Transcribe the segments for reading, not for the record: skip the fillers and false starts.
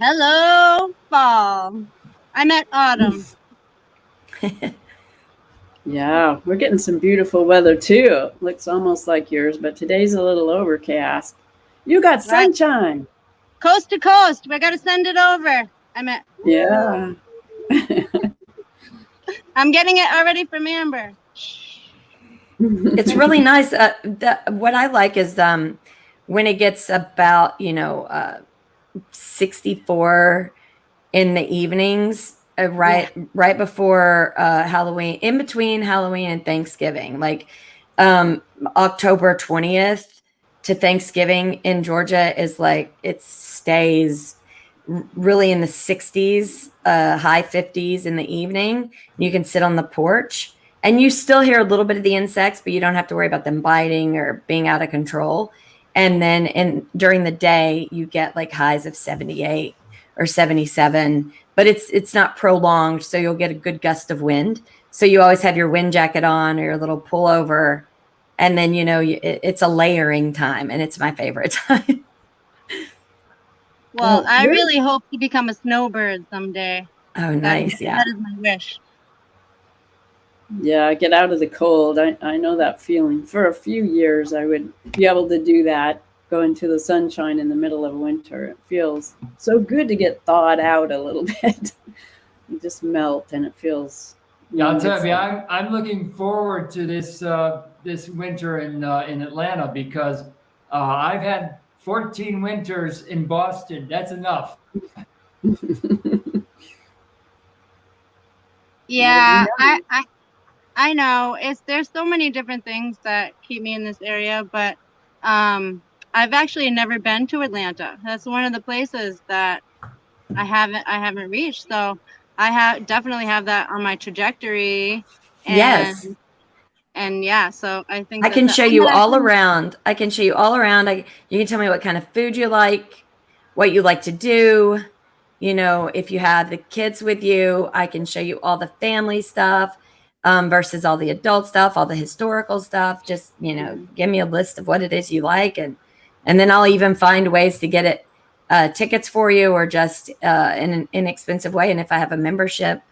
Hello, fall. I'm at autumn. Yeah, we're getting some beautiful weather too. Looks almost like yours, but today's a little overcast. You got Right, sunshine. coast to coast. We gotta send it over. I'm at. Woo. Yeah. I'm getting it already from Amber. It's really nice. What I like is when it gets about 64 in the evenings, Yeah. right before Halloween, in between Halloween and Thanksgiving, like October 20th to Thanksgiving in Georgia is like it stays really in the 60s, high 50s in the evening. You can sit on the porch and you still hear a little bit of the insects, but you don't have to worry about them biting or being out of control. And then during the day, you get like highs of 78 or 77, but it's not prolonged, so you'll get a good gust of wind. So you always have your wind jacket on or your little pullover, and then it's a layering time, and it's my favorite time. Well, Well, I you're really hope to become a snowbird someday. Oh, That nice, that yeah. is my wish. yeah, get out of the cold. I know that feeling. For a few years I would be able to do that, go into the sunshine in the middle of winter. It feels so good to get thawed out a little bit. You just melt and it feels Yeah, I'll tell you, wonderful. I'm looking forward to this winter in Atlanta because I've had 14 winters in Boston. That's enough. That'll be Yeah, I, nice. I I know. There's so many different things that keep me in this area, but I've actually never been to Atlanta. That's one of the places that I haven't reached. So I have definitely have that on my trajectory, and Yes, yeah. So I think I can show and you then I all can. around. I can show you all around. You can tell me what kind of food you like, what you like to do. If you have the kids with you, I can show you all the family stuff versus all the adult stuff, all the historical stuff. Just, Mhm. give me a list of what it is you like. And then I'll even find ways to get it tickets for you or just in an inexpensive way. And if I have a membership,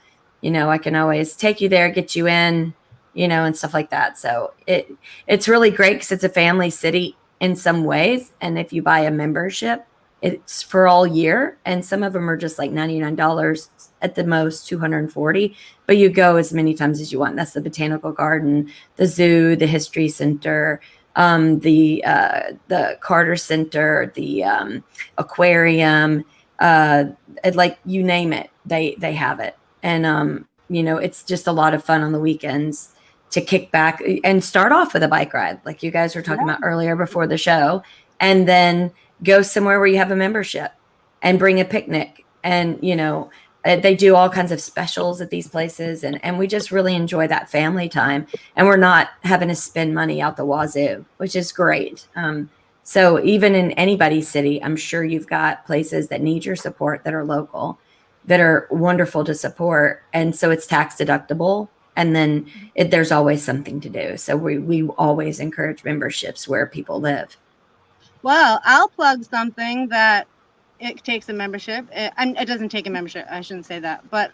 I can always take you there, get you in, and stuff like that. So it's really great because it's a family city in some ways. And if you buy a membership, it's for all year. And some of them are just like $99 at the most, 240, but you go as many times as you want. That's the Botanical Garden, the zoo, the History Center, the Carter Center, the aquarium, like you name it, they have it. And it's just a lot of fun on the weekends to kick back and start off with a bike ride, like you guys were talking Yeah. about earlier before the show, and then go somewhere where you have a membership and bring a picnic. And they do all kinds of specials at these places, and we just really enjoy that family time, and we're not having to spend money out the wazoo, which is great. So even in anybody's city, I'm sure you've got places that need your support that are local, that are wonderful to support. And so it's tax deductible. And then there's always something to do. So we always encourage memberships where people live. Well, I'll plug something that it takes a membership. It doesn't take a membership. I shouldn't say that. But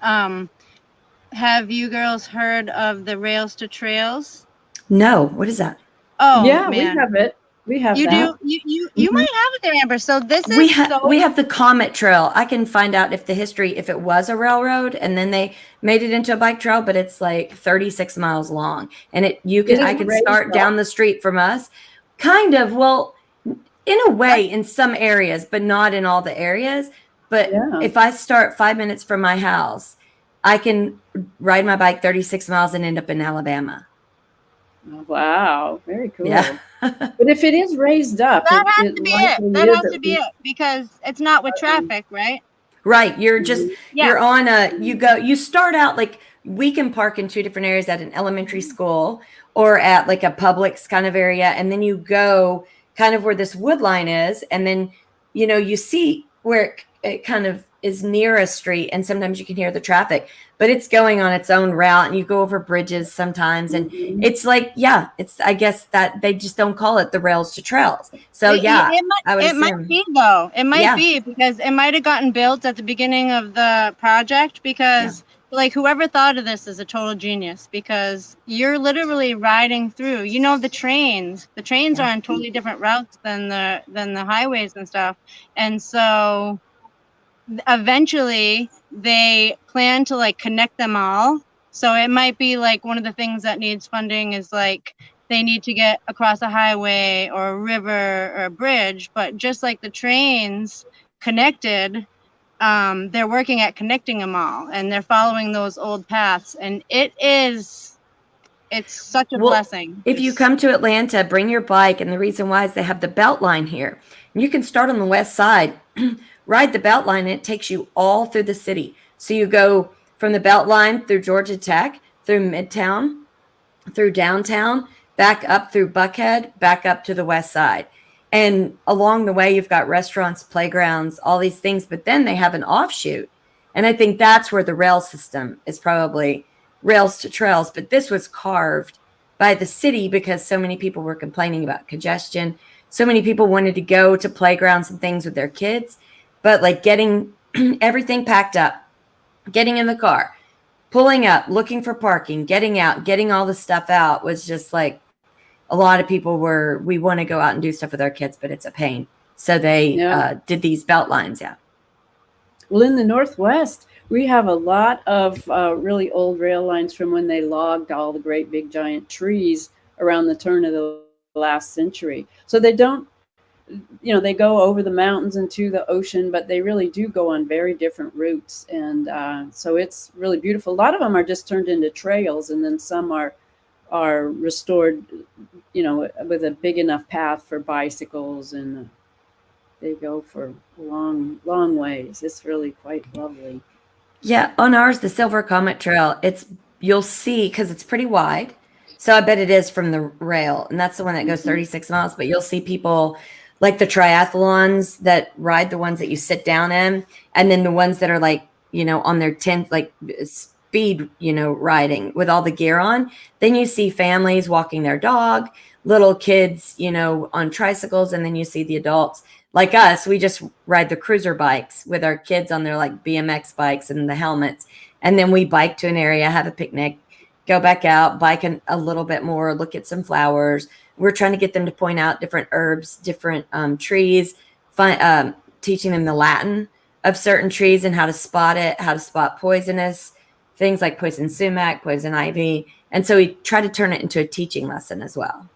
have you girls heard of the Rails to Trails? No, what is that? Oh Yeah, we man, have it. We have you that. do. You Hmm. might have it there, Amber. So this We is have so. we have the Comet Trail. I can find out if if it was a railroad and then they made it into a bike trail, but it's like 36 miles long. And It I is could raised start up. down the street from us. Kind of, well, in a What? way, in some areas, but not in all the areas. But Yeah. if I start 5 minutes from my house, I can ride my bike 36 miles and end up in Alabama. Oh, wow. Very Yeah. cool. But if it is raised up, That has it to be it. likely That is has to at be least. it because it's not with traffic, right? Right. Mhm. Yeah. You're on you start out like we can park in two different areas at an elementary school or at like a Publix kind of area. And then you go kind of where this wood line is. And then, you see where it kind of is near a street, and sometimes you can hear the traffic, but it's going on its own route, and you go over bridges sometimes, and it's like, yeah, it's, I guess that they just don't call it the rails to trails. So yeah, I would it might assume. be though. It might Yeah. be because it might have gotten built at the beginning of the project because like whoever thought of this is a total genius because you're literally riding through, you know, the trains are on totally different routes than the highways and stuff. And so eventually they plan to like connect them all. So it might be like one of the things that needs funding is like they need to get across a highway or a river or a bridge, but just like the trains connected, they're working at connecting them all and they're following those old paths, and it's such a blessing. If you come to Atlanta, bring your bike, and the reason why is they have the belt line here. You can start on the west side, ride the belt line, and it takes you all through the city. So you go from the belt line through Georgia Tech, through Midtown, through downtown, back up through Buckhead, back up to the west side. And along the way, you've got restaurants, playgrounds, all these things, but then they have an offshoot. And I think that's where the rail system is probably rails to trails. But this was carved by the city because so many people were complaining about congestion. So many people wanted to go to playgrounds and things with their kids, but like getting everything packed up, getting in the car, pulling up, looking for parking, getting out, getting all the stuff out was just like a lot of people we want to go out and do stuff with our kids, but it's a pain. So they did these belt lines. Yeah. Well, in the Northwest, we have a lot of really old rail lines from when they logged all the great big giant trees around the turn of the last century. So they don't, they go over the mountains and to the ocean, but they really do go on very different routes. And so it's really beautiful. A lot of them are just turned into trails, and then some are restored, with a big enough path for bicycles, and they go for long, long ways. It's really quite lovely. Yeah, on ours, the Silver Comet Trail, you'll see, because it's pretty wide. So I bet it is from the rail, and that's the one that goes 36 miles. But you'll see people like the triathlons that ride the ones that you sit down in, and then the ones that are like, on their 10th, like speed, riding with all the gear on. Then you see families walking their dog, little kids, on tricycles, and then you see the adults. Like us, we just ride the cruiser bikes with our kids on their like BMX bikes and the helmets. And then we bike to an area, have a picnic, go back out, bike a little bit more, look at some flowers. We're trying to get them to point out different herbs, different trees, teaching them the Latin of certain trees and how to spot it, how to spot poisonous things like poison sumac, poison ivy. And so we try to turn it into a teaching lesson as well.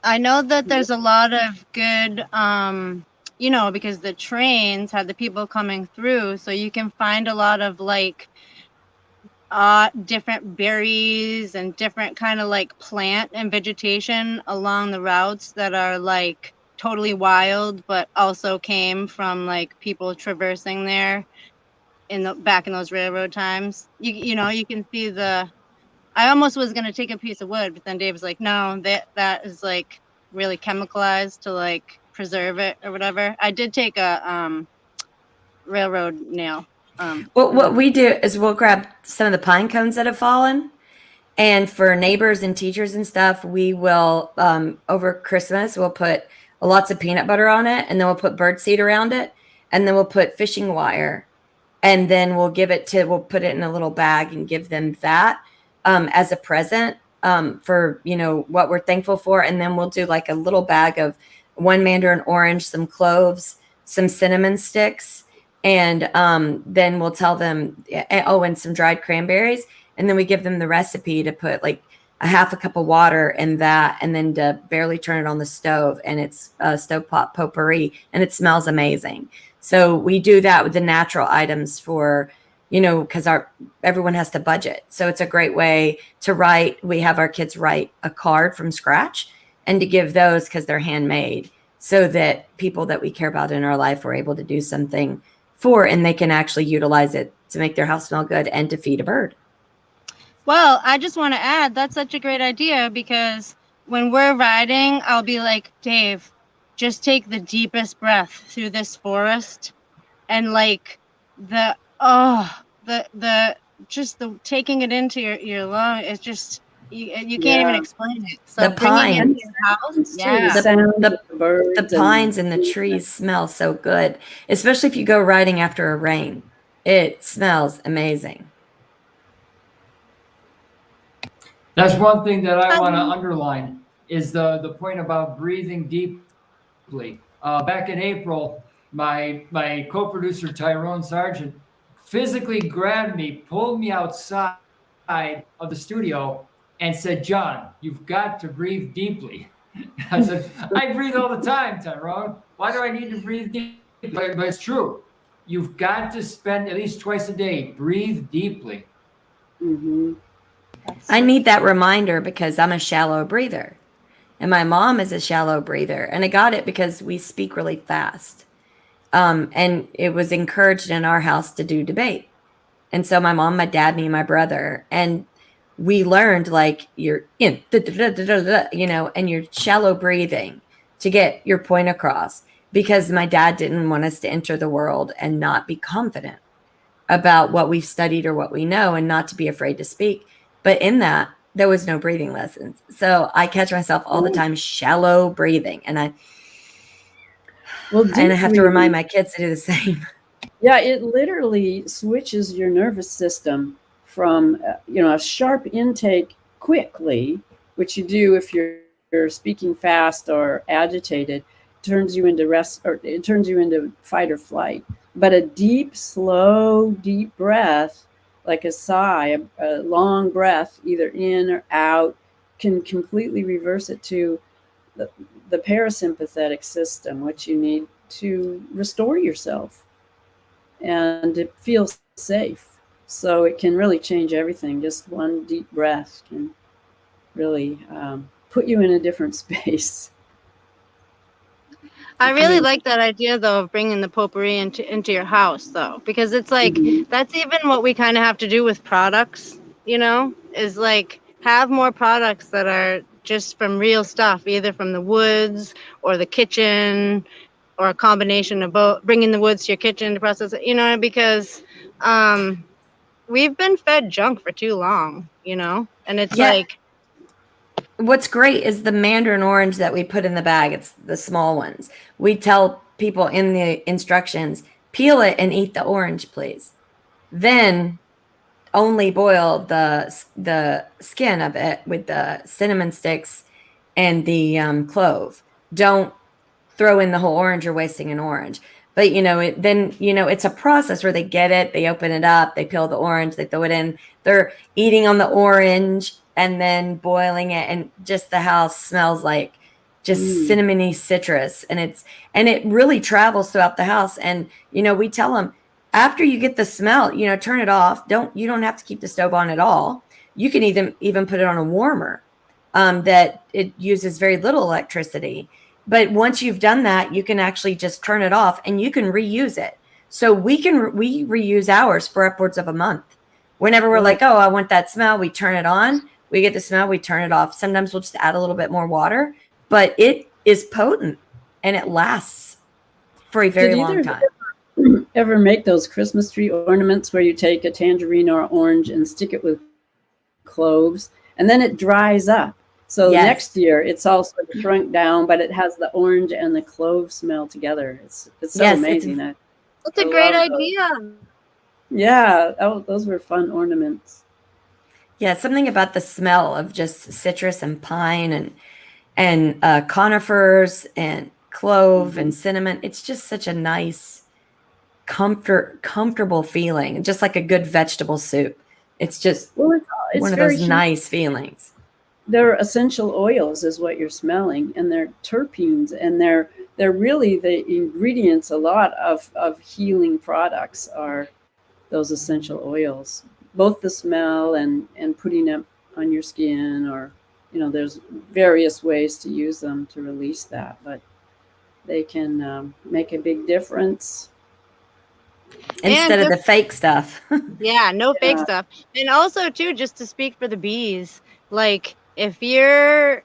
I know that there's a lot of good, because the trains had the people coming through, so you can find a lot of like different berries and different kind of like plant and vegetation along the routes that are like totally wild, but also came from like people traversing there back in those railroad times. You can see I almost was going to take a piece of wood, but then Dave was like, no, that is like really chemicalized to like preserve it or whatever. I did take a railroad nail. Well, what we do is we'll grab some of the pine cones that have fallen, and for neighbors and teachers and stuff, we will, over Christmas, we'll put lots of peanut butter on it, and then we'll put birdseed around it, and then we'll put fishing wire, and then we'll put it in a little bag and give them that as a present for, what we're thankful for. And then we'll do like a little bag of one mandarin orange, some cloves, some cinnamon sticks. And then we'll tell them, and some dried cranberries. And then we give them the recipe to put like a half a cup of water in that, and then to barely turn it on the stove. And it's stovetop potpourri, and it smells amazing. So we do that with the natural items for, because everyone has to budget. So it's a great way to write. We have our kids write a card from scratch and to give those because they're handmade, so that people that we care about in our life are able to do something for, and they can actually utilize it to make their house smell good and to feed a bird. Well, I just want to add, that's such a great idea, because when we're riding, I'll be like, Dave, just take the deepest breath through this forest, and like the just the taking it into your lung, it's just you can't even Yeah. explain it. So The bringing it pine. into your house, It's too, yeah. the sound The- of the birds. The pines and the trees smell so good, especially if you go riding after a rain. It smells amazing. That's one thing that I want to underline is the point about breathing deeply. Back in April, my co-producer Tyrone Sargent physically grabbed me, pulled me outside of the studio, and said, "John, you've got to breathe deeply." I said, "I breathe all the time, Tyrone. Why do I need to breathe deeply?" But it's true. You've got to spend at least twice a day. Breathe deeply. Mm-hmm. I need that reminder because I'm a shallow breather. And my mom is a shallow breather. And I got it because we speak really fast. And it was encouraged in our house to do debate. And so my mom, my dad, me, and my brother, and we learned like you're in, and you're shallow breathing to get your point across because my dad didn't want us to enter the world and not be confident about what we've studied or what we know and not to be afraid to speak. But in that, there was no breathing lessons. So I catch myself all the time shallow breathing. And I have to remind my kids to do the same. Yeah, it literally switches your nervous system from a sharp intake quickly, which you do if you're speaking fast or agitated, turns you into rest, or it turns you into fight or flight. But a deep, slow, deep breath, like a sigh, a long breath, either in or out, can completely reverse it to the parasympathetic system, which you need to restore yourself. And it feels safe. So it can really change everything. Just one deep breath can really put you in a different space. I really like that idea though of bringing the potpourri into your house though, because it's like that's even what we kind of have to do with products, is like have more products that are just from real stuff, either from the woods or the kitchen or a combination of both, bringing the woods to your kitchen to process it, because we've been fed junk for too long, and it's like. What's great is the mandarin orange that we put in the bag. It's the small ones. We tell people in the instructions, peel it and eat the orange, please. Then only boil the skin of it with the cinnamon sticks and the clove. Don't throw in the whole orange. You're wasting an orange. But it's a process where they get it, they open it up, they peel the orange, they throw it in. They're eating on the orange and then boiling it, and just the house smells like just cinnamony citrus, and it really travels throughout the house. And we tell them after you get the smell, turn it off. You don't have to keep the stove on at all. You can even put it on a warmer that it uses very little electricity. But once you've done that, you can actually just turn it off and you can reuse it. So we reuse ours for upwards of a month. Whenever we're like, oh, I want that smell, we turn it on. We get the smell, we turn it off. Sometimes we'll just add a little bit more water, but it is potent and it lasts for a very long time. Ever make those Christmas tree ornaments where you take a tangerine or orange and stick it with cloves and then it dries up? So next year it's also shrunk down, but it has the orange and the clove smell together. It's so amazing. That's a great idea. Yeah, those were fun ornaments. Yeah, something about the smell of just citrus and pine and conifers and clove and cinnamon. It's just such a nice, comfortable feeling, just like a good vegetable soup. It's just it's one of those nice feelings. They're essential oils is what you're smelling, and they're terpenes, and they're really the ingredients. A lot of healing products are those essential oils, both the smell and putting them on your skin, or there's various ways to use them to release that, but they can make a big difference instead of the fake stuff. Yeah, no fake stuff. And also too, just to speak for the bees, like if you're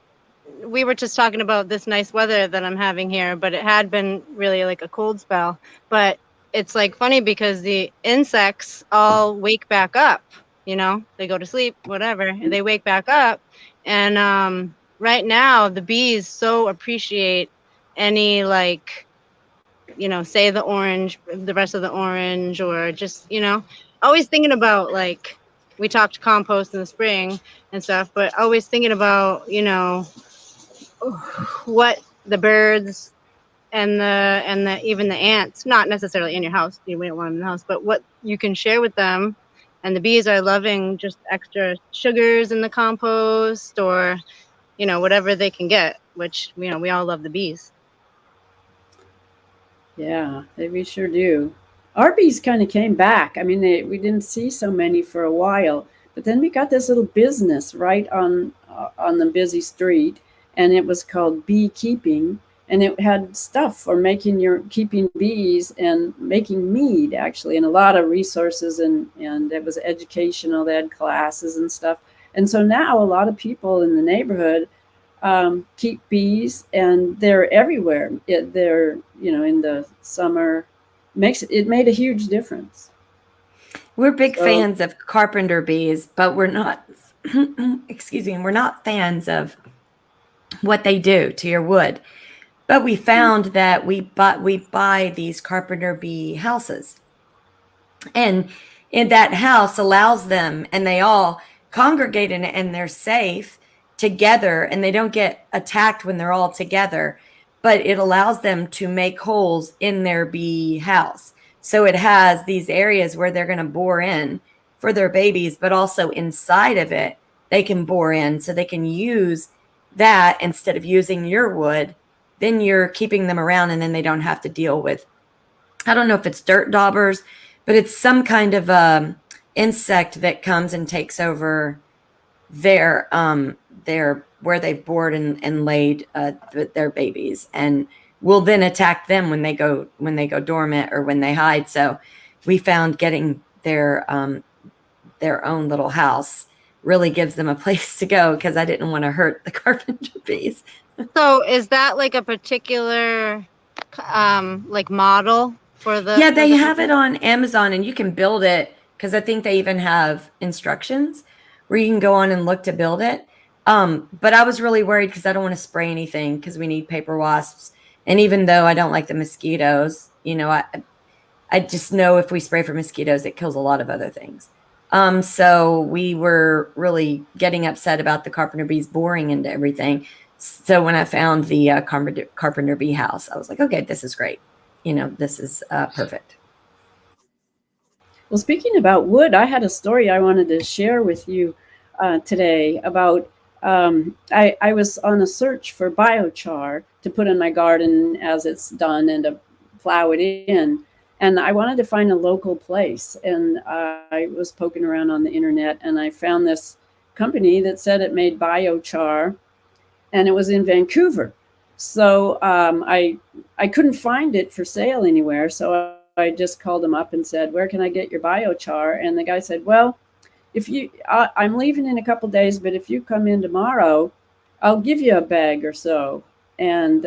we were just talking about this nice weather that I'm having here, but it had been really like a cold spell. But it's like funny because the insects all wake back up, they go to sleep, whatever, and they wake back up. And right now, the bees so appreciate any, like, say the rest of the orange, or just, always thinking about, like, we talked compost in the spring and stuff, but always thinking about, what the birds and the even the ants, not necessarily in your house, we don't want them in the house, but what you can share with them. And the bees are loving just extra sugars in the compost, or whatever they can get, which we all love the bees. Yeah, we sure do. Our bees kind of came back. I mean, we didn't see so many for a while, but then we got this little business right on the busy street, and it was called beekeeping, and it had stuff for keeping bees and making mead, actually, and a lot of resources, and it was educational. They had classes and stuff, and so now a lot of people in the neighborhood keep bees, and they're everywhere. They're in the summer. It made a huge difference. We're big fans of carpenter bees, but we're not. Excuse me, we're not fans of what they do to your wood. But we found that we buy these carpenter bee houses, and in that house allows them, and they all congregate in it, and they're safe together, and they don't get attacked when they're all together, but it allows them to make holes in their bee house. So it has these areas where they're going to bore in for their babies, but also inside of it they can bore in, so they can use that instead of using your wood. Then you're keeping them around, and then they don't have to deal with, I don't know if it's dirt daubers, but it's some kind of insect that comes and takes over their where they've bored and laid their babies, and will then attack them when they go dormant or when they hide. So we found getting their own little house really gives them a place to go, because I didn't want to hurt the carpenter bees. So is that like a particular like model for the? Yeah, they have it on Amazon, and you can build it, because I think they even have instructions where you can go on and look to build it. But I was really worried because I don't want to spray anything, because we need paper wasps. And even though I don't like the mosquitoes, I just know if we spray for mosquitoes, it kills a lot of other things. So we were really getting upset about the carpenter bees boring into everything. So when I found the carpenter bee house, I was like, okay, this is great. This is perfect. Well, speaking about wood, I had a story I wanted to share with you today about. I was on a search for biochar to put in my garden as it's done, and to plow it in. And I wanted to find a local place. And I was poking around on the internet, and I found this company that said it made biochar, and it was in Vancouver. So I couldn't find it for sale anywhere. So I just called him up and said, "Where can I get your biochar?" And the guy said, "Well, I'm leaving in a couple days, but if you come in tomorrow, I'll give you a bag or so." And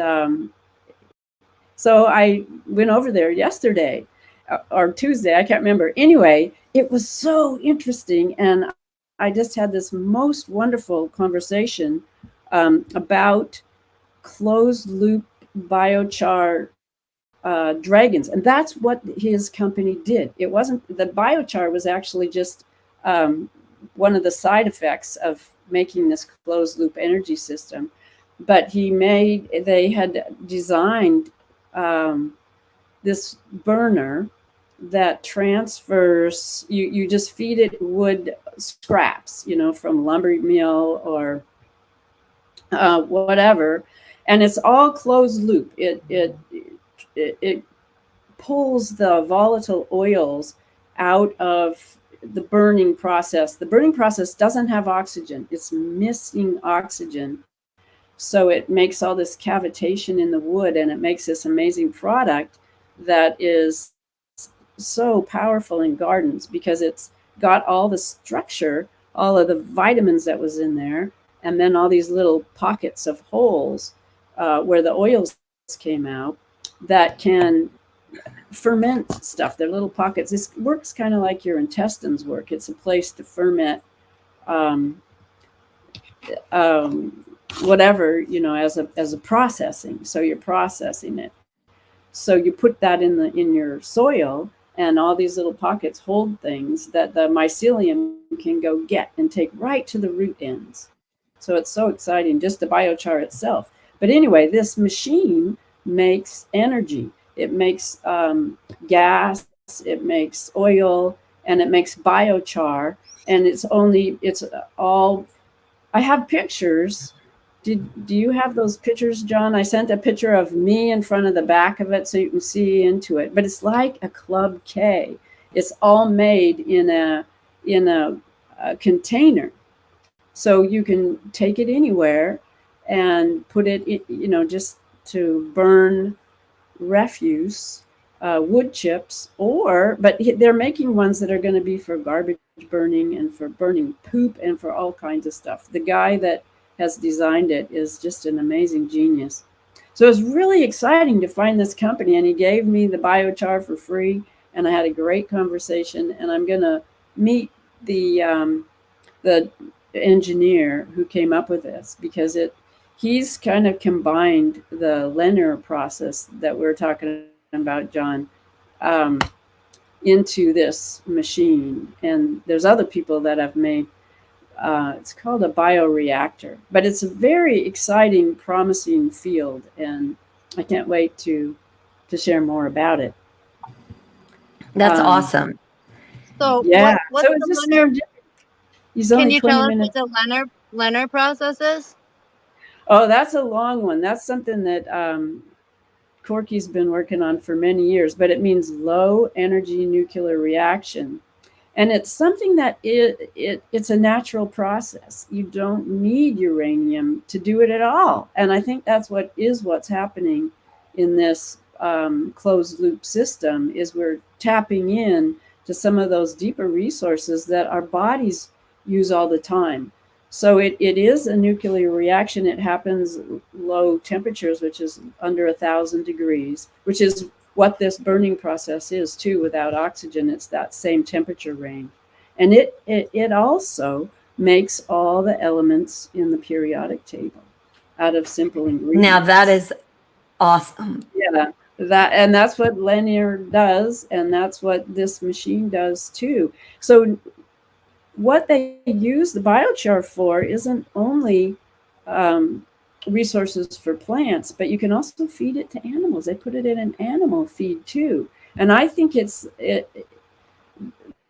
so I went over there yesterday or Tuesday, I can't remember. Anyway, it was so interesting, and I just had this most wonderful conversation about closed loop biochar dragons, and that's what his company did. It wasn't, the biochar was actually just one of the side effects of making this closed loop energy system. But they had designed this burner that transfers, you just feed it wood scraps, from lumber mill or whatever, and it's all closed loop. It pulls the volatile oils out of the burning process. The burning process doesn't have oxygen. It's missing oxygen. So it makes all this cavitation in the wood, and it makes this amazing product that is so powerful in gardens, because it's got all the structure, all of the vitamins that was in there, and then all these little pockets of holes where the oils came out that can ferment stuff. They're little pockets. This works kind of like your intestines work. It's a place to ferment um, whatever, as a processing. So you're processing it. So you put that in your soil, and all these little pockets hold things that the mycelium can go get and take right to the root ends. So it's so exciting, just the biochar itself. But anyway, this machine makes energy. It makes gas, it makes oil, and it makes biochar. And it's all, I have pictures. Do you have those pictures, John? I sent a picture of me in front of the back of it so you can see into it. But it's like a Club K. It's all made in a container, so you can take it anywhere and put it in, just to burn refuse, wood chips, but they're making ones that are going to be for garbage burning and for burning poop and for all kinds of stuff. The guy that has designed it is just an amazing genius. So it was really exciting to find this company, and he gave me the biochar for free, and I had a great conversation, and I'm going to meet the engineer who came up with this, because he's kind of combined the linear process that we're talking about, John, into this machine. And there's other people that have made it's called a bioreactor, but it's a very exciting, promising field, and I can't wait to share more about it. That's awesome. So yeah, what's so it's the just Leonard? he's Can only you 20 tell us minutes. what the Leonard process is? Oh, that's a long one. That's something that Corky's been working on for many years, but it means low energy nuclear reaction. And it's something that it's a natural process. You don't need uranium to do it at all. And I think that's what's happening in this closed loop system, is we're tapping in to some of those deeper resources that our bodies use all the time. So it is a nuclear reaction. It happens low temperatures, which is under 1,000 degrees, which is what this burning process is too. Without oxygen, it's that same temperature range. And it also makes all the elements in the periodic table out of simple ingredients. Now that is awesome. Yeah, that's what linear does, and that's what this machine does too. So what they use the biochar for isn't only resources for plants, but you can also feed it to animals. They put it in an animal feed too. And I think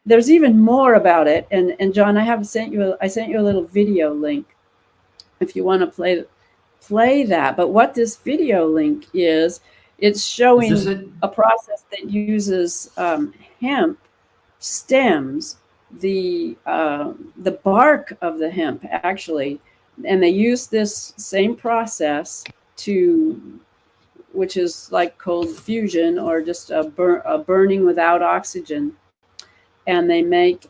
there's even more about it. And John, I sent you a little video link if you want to play that. But what this video link is, it's showing a process that uses hemp stems, the bark of the hemp actually, and they use this same process which is like cold fusion, or just a burning without oxygen, and they make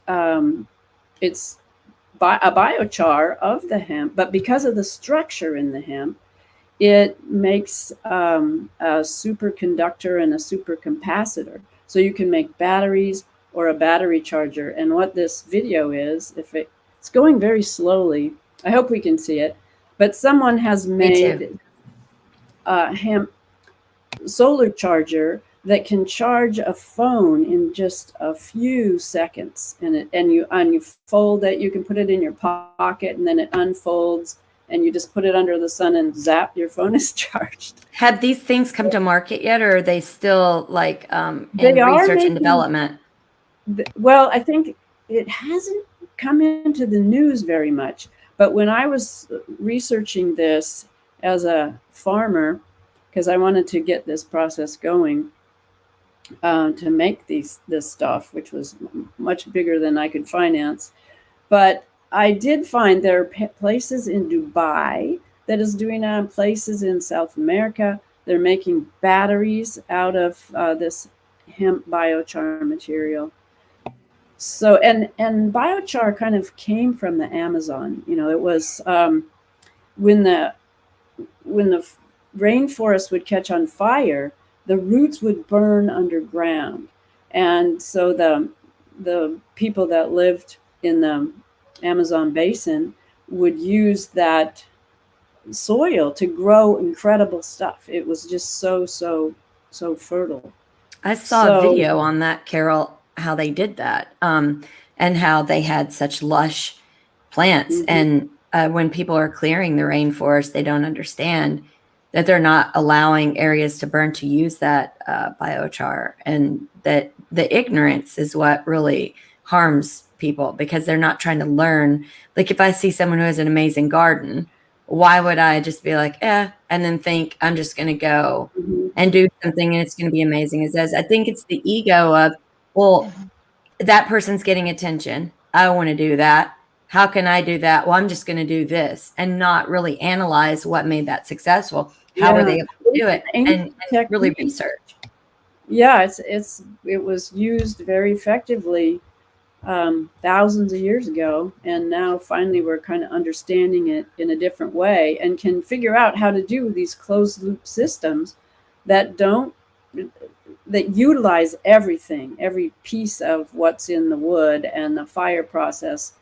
it's a biochar of the hemp, but because of the structure in the hemp, it makes a superconductor and a supercapacitor, so you can make batteries or a battery charger. And what this video is, it's going very slowly, I hope we can see it, but someone has made a hemp solar charger that can charge a phone in just a few seconds. And you fold it, you can put it in your pocket, and then it unfolds, and you just put it under the sun, and zap, your phone is charged. Have these things come to market yet, or are they still like in research and development? Well, I think it hasn't come into the news very much. But when I was researching this as a farmer, because I wanted to get this process going to make this stuff, which was much bigger than I could finance. But I did find there are places in Dubai that is doing it, places in South America. They're making batteries out of this hemp biochar material. So and biochar kind of came from the Amazon. It was when the when the rainforest would catch on fire, the roots would burn underground, and so the people that lived in the Amazon basin would use that soil to grow incredible stuff. It was just so fertile. I saw a So video on that, Carol, how they did that, and how they had such lush plants. And when people are clearing the rainforest, they don't understand that they're not allowing areas to burn to use that biochar, and that the ignorance is what really harms people, because they're not trying to learn. Like, if I see someone who has an amazing garden, why would I just be like, and then think I'm just going to go and do something and it's going to be amazing? It says, I think it's the ego of, well, that person's getting attention. I want to do that. How can I do that? Well, I'm just going to do this, and not really analyze what made that successful. How were they able to do it? And really research. Yeah, it was used very effectively thousands of years ago, and now finally we're kind of understanding it in a different way and can figure out how to do these closed loop systems that utilize everything, every piece of what's in the wood and the fire process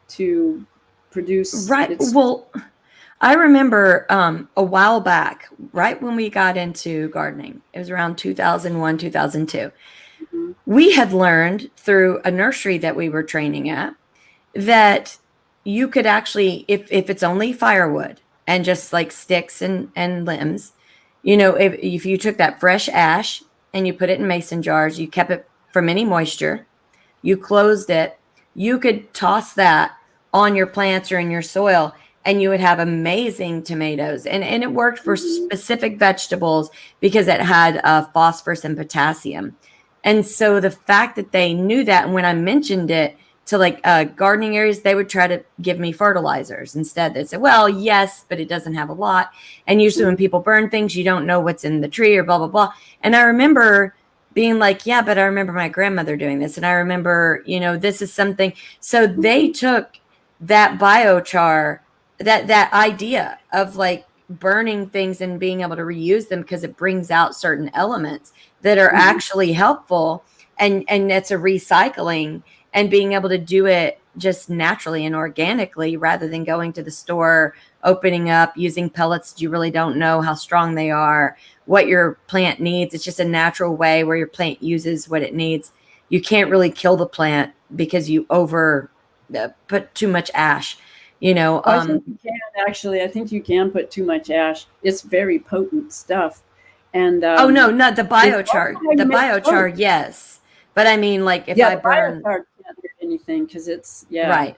to produce. Right. Well, I remember a while back, right when we got into gardening, it was around 2001, 2002. We had learned through a nursery that we were training at that you could actually, if it's only firewood and just like sticks and limbs, if you took that fresh ash and you put it in mason jars, you kept it from any moisture, you closed it, you could toss that on your plants or in your soil, and you would have amazing tomatoes. And it worked for specific vegetables because it had phosphorus and potassium. And so the fact that they knew that, and when I mentioned it to like gardening areas, they would try to give me fertilizers instead. They'd say, well, yes, but it doesn't have a lot. And usually when people burn things, you don't know what's in the tree or blah, blah, blah. And I remember being like, yeah, but I remember my grandmother doing this. And I remember, this is something. So they took that biochar, that idea of like burning things and being able to reuse them because it brings out certain elements that are actually helpful, and it's a recycling, and being able to do it just naturally and organically rather than going to the store, opening up, using pellets you really don't know how strong they are, what your plant needs. It's just a natural way where your plant uses what it needs. You can't really kill the plant because you put too much ash. I think you can, actually. I think you can put too much ash. It's very potent stuff. And oh no, not the biochar. The biochar, yes, but I mean, like if I burn, biochar can't do anything because it's right.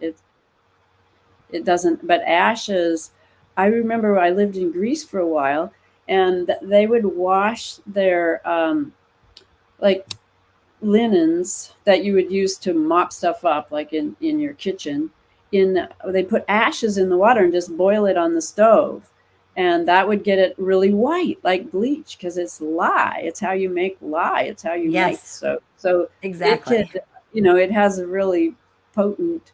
It doesn't. But ashes, I remember I lived in Greece for a while, and they would wash their like linens that you would use to mop stuff up, like in your kitchen. They put ashes in the water and just boil it on the stove. And that would get it really white, like bleach, because it's lye. It's how you make lye. It's how you make. So exactly. It has a really potent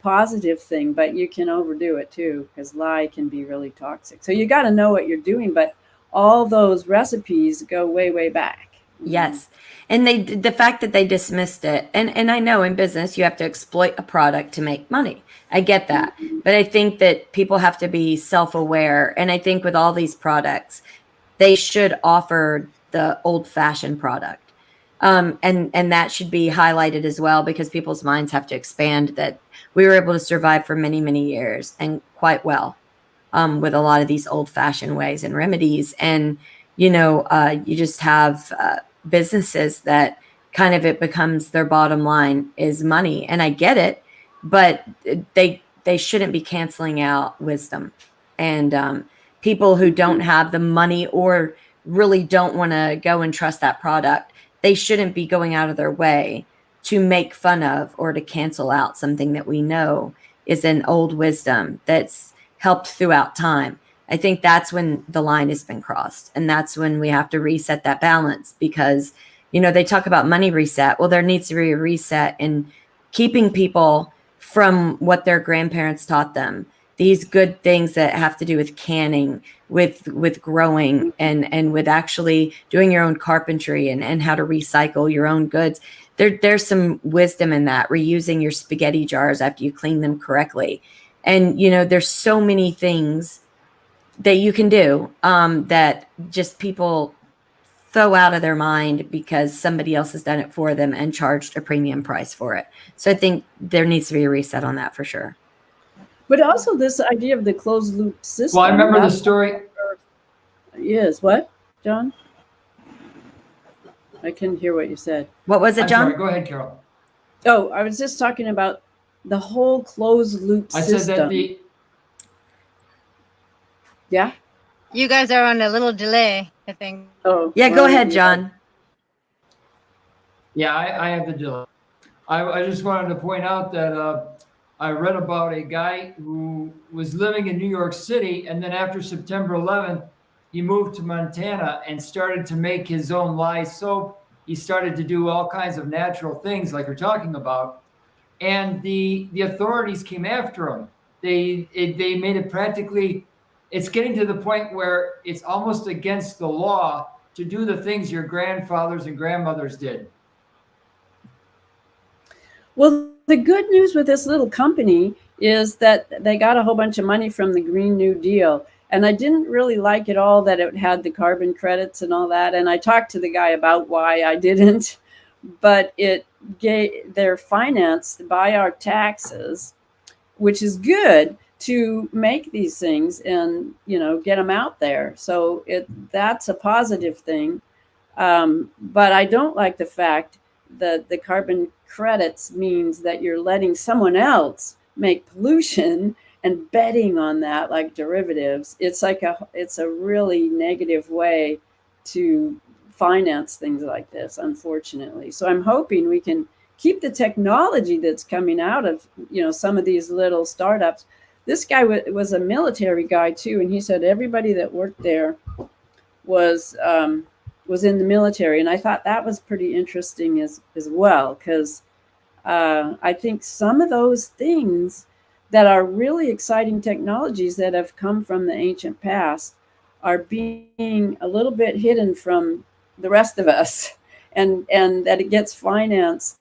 positive thing, but you can overdo it too, because lye can be really toxic. So you got to know what you're doing. But all those recipes go way, way back. Yes. And the fact that they dismissed it, and I know in business you have to exploit a product to make money. I get that. But I think that people have to be self-aware. And I think with all these products, they should offer the old-fashioned product. And that should be highlighted as well, because people's minds have to expand that we were able to survive for many, many years and quite well with a lot of these old-fashioned ways and remedies. And, you just have businesses that kind of it becomes their bottom line is money. And I get it, but they shouldn't be canceling out wisdom. And people who don't have the money or really don't want to go and trust that product, they shouldn't be going out of their way to make fun of or to cancel out something that we know is an old wisdom that's helped throughout time. I think that's when the line has been crossed, and that's when we have to reset that balance, because They talk about money reset. Well, there needs to be a reset in keeping people from what their grandparents taught them. These good things that have to do with canning, with growing, and with actually doing your own carpentry and how to recycle your own goods. There's some wisdom in that, reusing your spaghetti jars after you clean them correctly. And, there's so many things that you can do that just people throw out of their mind because somebody else has done it for them and charged a premium price for it. So I think there needs to be a reset on that for sure. But also this idea of the closed loop system. Well, I remember the story. Yes, what, John? I couldn't hear what you said. What was it, I'm John? sorry, go ahead, Carol. Oh, I was just talking about the whole closed loop I system. said that Yeah? You guys are on a little delay, I think. Oh, Yeah, go ahead, John. Yeah, I have the delay. I just wanted to point out that I read about a guy who was living in New York City, and then after September 11th, he moved to Montana and started to make his own lye soap. He started to do all kinds of natural things like we're talking about. And the authorities came after him. They made it practically, it's getting to the point where it's almost against the law to do the things your grandfathers and grandmothers did. Well, the good news with this little company is that they got a whole bunch of money from the Green New Deal. And I didn't really like it all that it had the carbon credits and all that. And I talked to the guy about why I didn't, but they're financed by our taxes, which is good to make these things and, get them out there. So that's a positive thing. But I don't like the fact that the carbon credits means that you're letting someone else make pollution and betting on that like derivatives. It's a really negative way to finance things like this, unfortunately. So I'm hoping we can keep the technology that's coming out of, some of these little startups. This guy was a military guy too, and he said everybody that worked there was in the military, and I thought that was pretty interesting as well, because I think some of those things that are really exciting technologies that have come from the ancient past are being a little bit hidden from the rest of us, and that it gets financed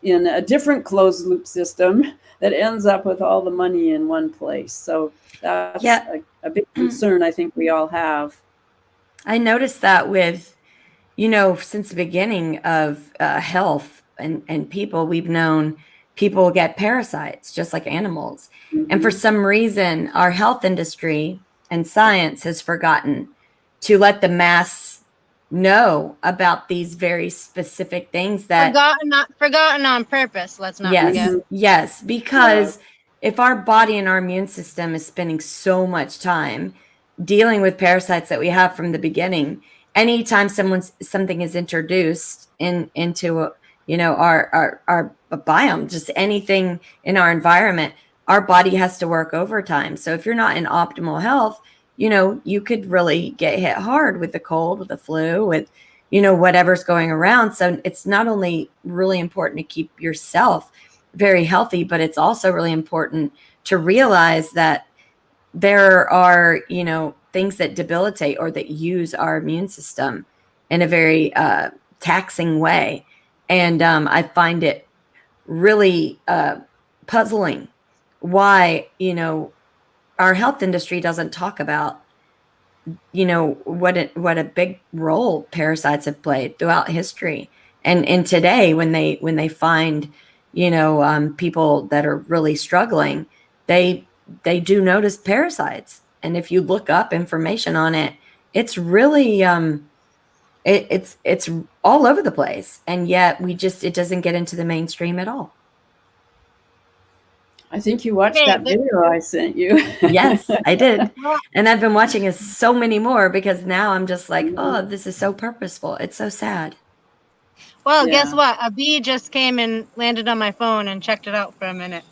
in a different closed loop system that ends up with all the money in one place. So that's a big concern I think we all have. I noticed that with, since the beginning of health and people, we've known people get parasites just like animals. Mm-hmm. And for some reason, our health industry and science has forgotten to let the mass know about these very specific things that forgotten on purpose. Let's not forget. Yes, because if our body and our immune system is spending so much time dealing with parasites that we have from the beginning, anytime something is introduced into our biome, just anything in our environment, our body has to work overtime. So if you're not in optimal health, you could really get hit hard with the cold, with the flu, with whatever's going around. So it's not only really important to keep yourself very healthy, but it's also really important to realize that there are, things that debilitate or that use our immune system in a very taxing way. And I find it really puzzling why, our health industry doesn't talk about, what a big role parasites have played throughout history. And today, when they find, people that are really struggling, they do notice parasites. And if you look up information on it, it's really it's all over the place. And yet it doesn't get into the mainstream at all. I think you watched that video I sent you. Yes, I did. And I've been watching so many more because now I'm just like, oh, this is so purposeful. It's so sad. Well, guess what? A bee just came and landed on my phone and checked it out for a minute.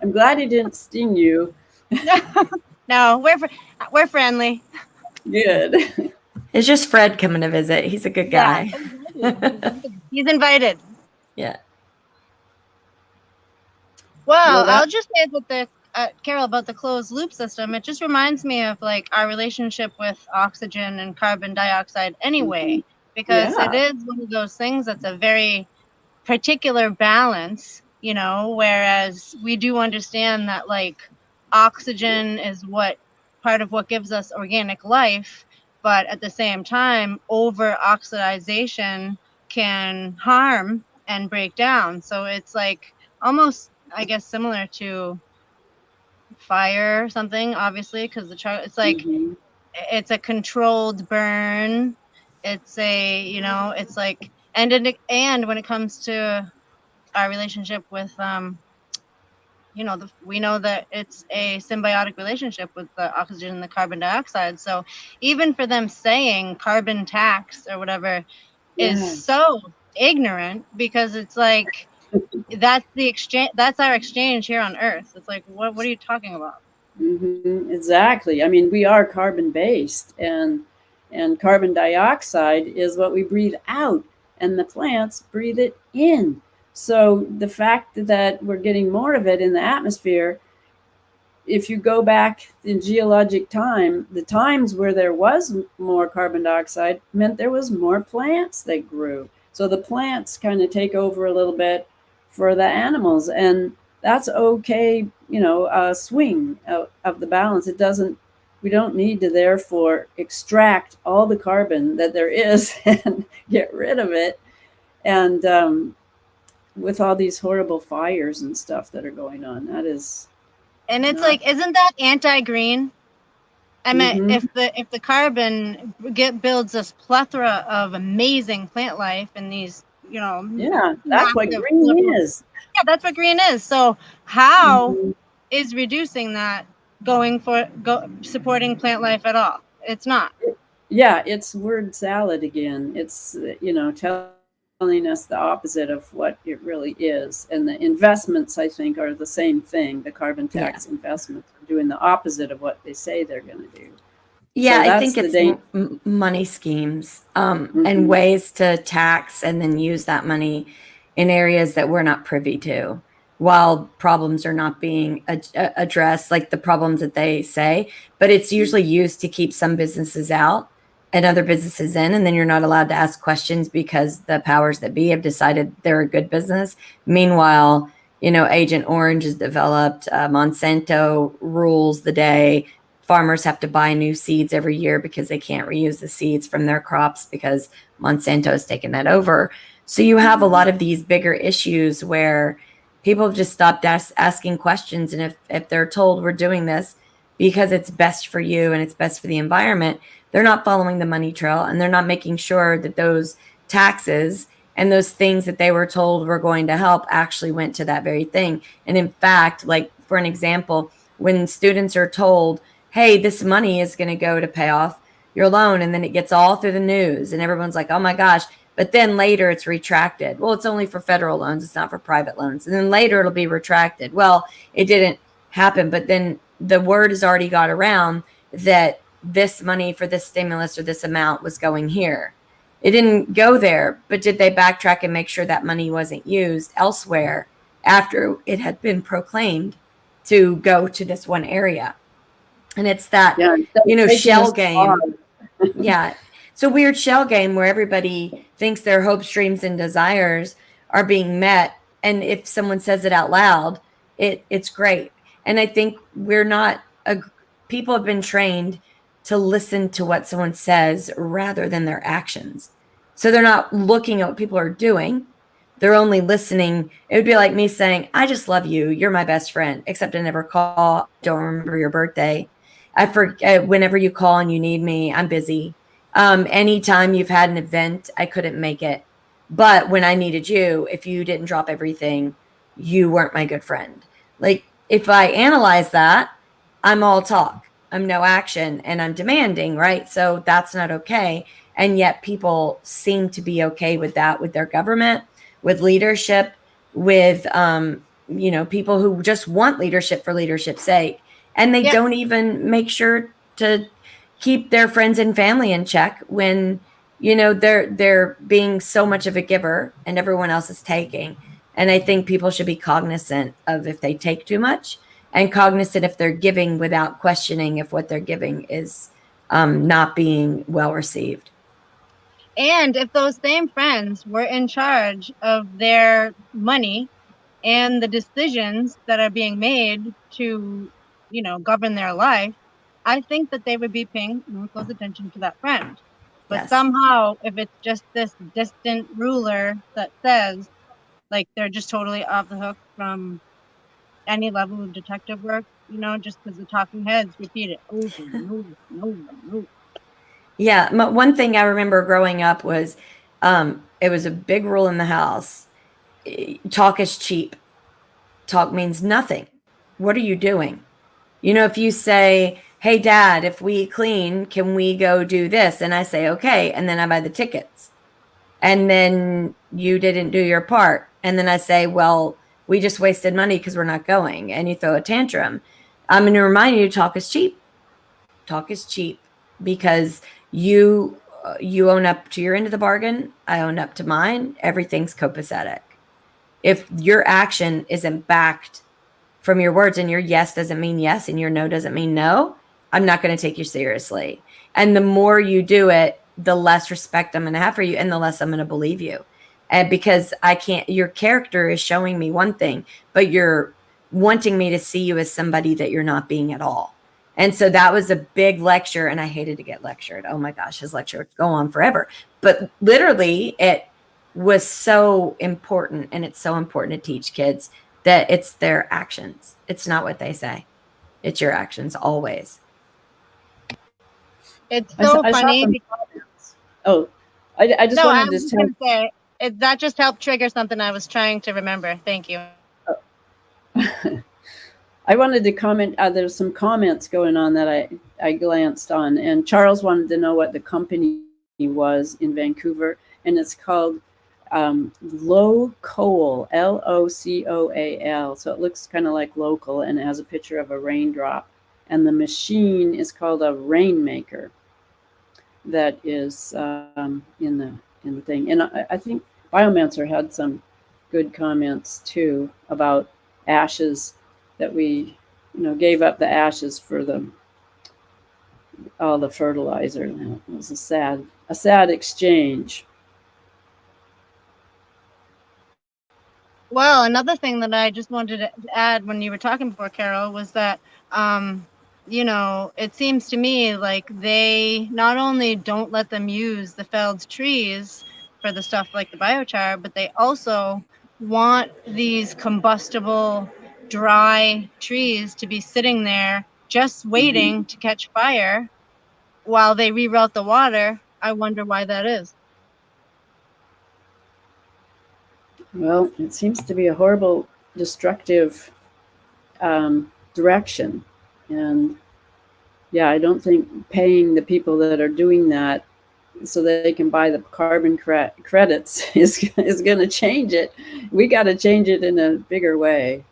I'm glad it didn't sting you. No, we're friendly. Good. It's just Fred coming to visit. He's a good Yeah, guy. exactly. He's invited. Yeah. Well, Well, I'll just say with the Carol, about the closed loop system, it just reminds me of like our relationship with oxygen and carbon dioxide anyway, because it yeah, is one of those things that's a very particular balance, you know, whereas we do understand that like oxygen is what part of what gives us organic life, but at the same time, over oxidization can harm and break down. So it's like almost, I guess, similar to fire or something, obviously, because it's like hmm it's a controlled burn. It's a, you know, it's like, and when it comes to our relationship with you know, we know that it's a symbiotic relationship with the oxygen and the carbon dioxide. So even for them saying carbon tax or whatever is yeah. so ignorant, because it's like that's the exchange, that's our exchange here on earth. It's like, what are you talking about? Exactly. I mean, we are carbon based, and carbon dioxide is what we breathe out, and the plants breathe it in. So the fact that we're getting more of it in the atmosphere, if you go back in geologic time, the times where there was more carbon dioxide meant there was more plants that grew. So the plants kind of take over a little bit for the animals, and that's okay. You know, a swing of the balance. It doesn't. We don't need to therefore extract all the carbon that there is and get rid of it. And with all these horrible fires and stuff that are going on, that is And it's not. like, isn't that anti-green? I mean, Mm-hmm. if the carbon builds this plethora of amazing plant life in these, you know, Yeah, that's what massive green levels, is. yeah, that's what green is. So how Mhm. is reducing that going for supporting plant life at all? It's not. Yeah, it's word salad again. It's, telling us the opposite of what it really is. And the investments, I think, are the same thing. The carbon Yeah. tax investments are doing the opposite of what they say they're going to do. Yeah, So I that's think the it's date. money schemes and Hmm. ways to tax and then use that money in areas that we're not privy to, while problems are not being addressed, like the problems that they say. But it's usually used to keep some businesses out and other businesses in, and then you're not allowed to ask questions because the powers that be have decided they're a good business. Meanwhile, Agent Orange is developed, Monsanto rules the day. Farmers have to buy new seeds every year because they can't reuse the seeds from their crops because Monsanto has taken that over. So you have a lot of these bigger issues where people have just stopped asking questions. And if they're told we're doing this because it's best for you and it's best for the environment, they're not following the money trail, and they're not making sure that those taxes and those things that they were told were going to help actually went to that very thing. And in fact, like for an example, when students are told, hey, this money is going to go to pay off your loan. And then it gets all through the news and everyone's like, oh my gosh. But then later it's retracted. Well, it's only for federal loans. It's not for private loans. And then later it'll be retracted. Well, it didn't happen. But then the word has already got around that this money for this stimulus or this amount was going here. It didn't go there. But did they backtrack and make sure that money wasn't used elsewhere after it had been proclaimed to go to this one area? And it's that, Yeah, instead of taking shell us far. game. Yeah. It's a weird shell game where everybody thinks their hopes, dreams, and desires are being met. And if someone says it out loud, it's great. And I think we're not, people have been trained to listen to what someone says rather than their actions. So they're not looking at what people are doing. They're only listening. It would be like me saying, I just love you. You're my best friend, except I never call. I don't remember your birthday. I forget whenever you call and you need me, I'm busy. Anytime you've had an event, I couldn't make it. But when I needed you, if you didn't drop everything, you weren't my good friend. Like, if I analyze that, I'm all talk, I'm no action, and I'm demanding, right? So that's not okay. And yet people seem to be okay with that, with their government, with leadership, with, people who just want leadership for leadership's sake. And they Yep. don't even make sure to keep their friends and family in check when, they're being so much of a giver and everyone else is taking. And I think people should be cognizant of if they take too much, and cognizant if they're giving without questioning if what they're giving is not being well received. And if those same friends were in charge of their money and the decisions that are being made to, govern their life, I think that they would be paying more close attention to that friend. But Yes. somehow, if it's just this distant ruler that says, like, they're just totally off the hook from any level of detective work, just because the talking heads repeat it over and over and over and over. Yeah, one thing I remember growing up was it was a big rule in the house. Talk is cheap. Talk means nothing. What are you doing? If you say, hey, Dad, if we clean, can we go do this? And I say, okay. And then I buy the tickets. And then you didn't do your part. And then I say, well, we just wasted money because we're not going. And you throw a tantrum. I'm going to remind you, talk is cheap. Talk is cheap because you own up to your end of the bargain. I own up to mine. Everything's copacetic. If your action isn't backed from your words, and your yes doesn't mean yes and your no doesn't mean no, I'm not going to take you seriously. And the more you do it, the less respect I'm going to have for you and the less I'm going to believe you. And because your character is showing me one thing, but you're wanting me to see you as somebody that you're not being at all. And so that was a big lecture, and I hated to get lectured. Oh my gosh, his lecture would go on forever. But literally, it was so important, and it's so important to teach kids that it's their actions. It's not what they say. It's your actions always. It's so I saw funny. some comments. Oh, I just I wanted was to just going to say, that just helped trigger something I was trying to remember. Thank you. I wanted to comment. There's some comments going on that I glanced on, and Charles wanted to know what the company was in Vancouver, and it's called Low Coal, LOCOAL. So it looks kind of like local, and it has a picture of a raindrop. And the machine is called a rainmaker. That is in the thing, and I think Biomancer had some good comments too about ashes, that we gave up the ashes for all the fertilizer. It was a sad exchange. Well, another thing that I just wanted to add when you were talking before, Carol, was that it seems to me like they not only don't let them use the felled trees for the stuff like the biochar, but they also want these combustible, dry trees to be sitting there just waiting to catch fire while they reroute the water. I wonder why that is. Well, it seems to be a horrible, destructive direction. And yeah, I don't think paying the people that are doing that so that they can buy the carbon credits is going to change it. We got to change it in a bigger way.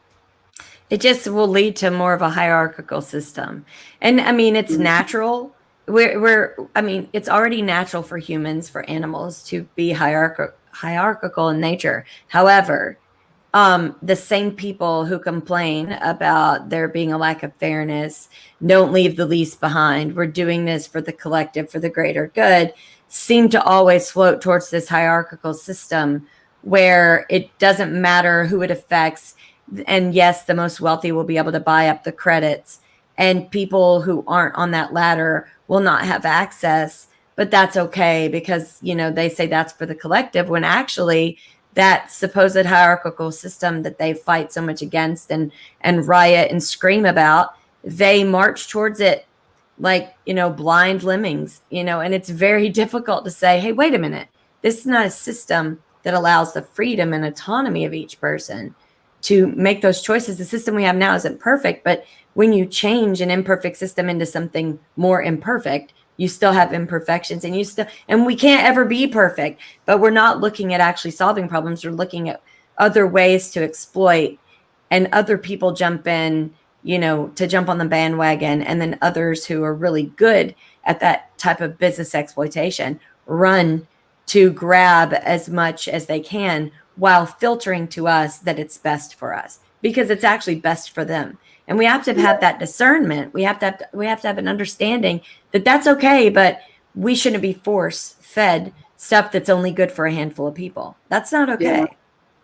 It just will lead to more of a hierarchical system. And I mean, it's natural. It's already natural for humans, for animals to be hierarchical in nature. However, the same people who complain about there being a lack of fairness, don't leave the least behind, we're doing this for the collective, for the greater good, seem to always float towards this hierarchical system where it doesn't matter who it affects. And yes, the most wealthy will be able to buy up the credits, and people who aren't on that ladder will not have access. But that's okay because, they say that's for the collective, when actually that supposed hierarchical system that they fight so much against and riot and scream about, they march towards it like, blind lemmings, and it's very difficult to say, hey, wait a minute, this is not a system that allows the freedom and autonomy of each person to make those choices. The system we have now isn't perfect, but when you change an imperfect system into something more imperfect, you still have imperfections, and we can't ever be perfect, but we're not looking at actually solving problems. We're looking at other ways to exploit, and other people jump in, to jump on the bandwagon, and then others who are really good at that type of business exploitation run to grab as much as they can while filtering to us that it's best for us because it's actually best for them. And we have to have that discernment. We have to have an understanding that that's okay, but we shouldn't be force fed stuff that's only good for a handful of people. That's not okay. Yeah.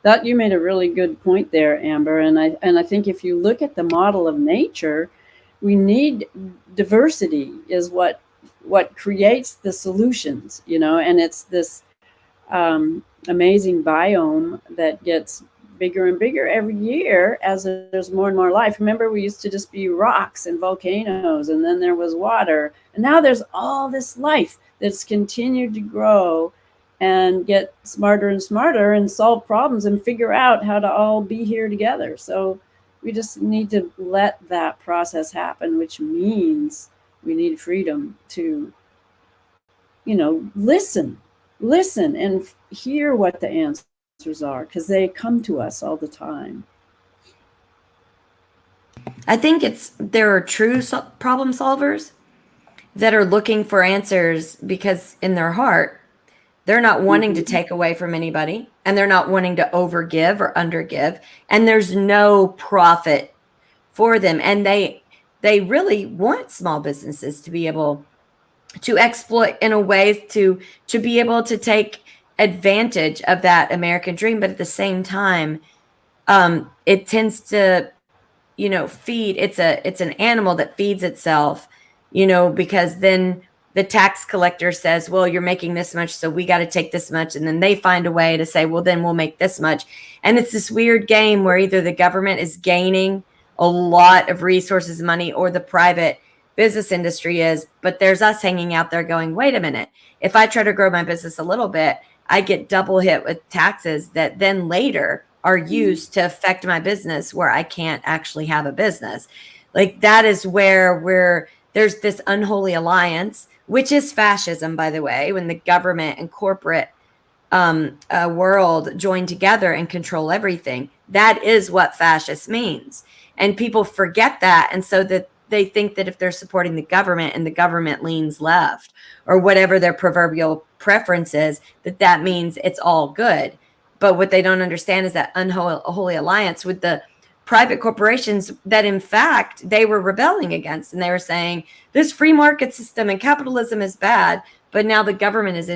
That you made a really good point there, Amber. And I think if you look at the model of nature, we need diversity is what creates the solutions, and it's this amazing biome that gets bigger and bigger every year as there's more and more life. Remember, we used to just be rocks and volcanoes, and then there was water, and now there's all this life that's continued to grow and get smarter and smarter and solve problems and figure out how to all be here together. So we just need to let that process happen, which means we need freedom to, listen and hear what the answers are, because they come to us all the time. I think there are true problem solvers that are looking for answers because in their heart, they're not wanting to take away from anybody, and they're not wanting to overgive or undergive, and there's no profit for them. And they really want small businesses to be able to exploit in a way to be able to take advantage of that American dream. But at the same time, it tends to, feed. It's an animal that feeds itself, because then the tax collector says, well, you're making this much, so we got to take this much. And then they find a way to say, well, then we'll make this much. And it's this weird game where either the government is gaining a lot of resources, money, or the private business industry is. But there's us hanging out there going, wait a minute, if I try to grow my business a little bit, I get double hit with taxes that then later are used to affect my business where I can't actually have a business. Like that is where there's this unholy alliance, which is fascism, by the way, when the government and corporate world join together and control everything. That is what fascist means. And people forget that. And so that they think that if they're supporting the government and the government leans left or whatever their proverbial preference is, that means it's all good. But what they don't understand is that unholy alliance with the private corporations that in fact they were rebelling against, and they were saying this free market system and capitalism is bad, but now the government is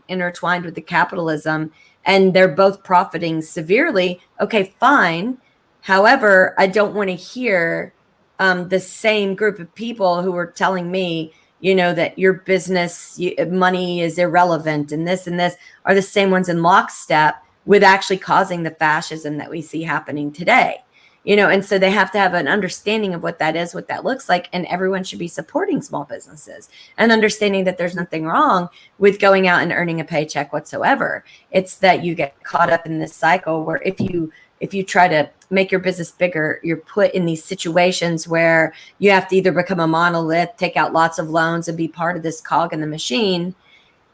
intertwined with the capitalism and they're both profiting severely. Okay, fine. However, I don't want to hear the same group of people who are telling me, that your business money is irrelevant and this are the same ones in lockstep with actually causing the fascism that we see happening today. And so they have to have an understanding of what that is, what that looks like. And everyone should be supporting small businesses and understanding that there's nothing wrong with going out and earning a paycheck whatsoever. It's that you get caught up in this cycle where if you try to make your business bigger, you're put in these situations where you have to either become a monolith, take out lots of loans and be part of this cog in the machine,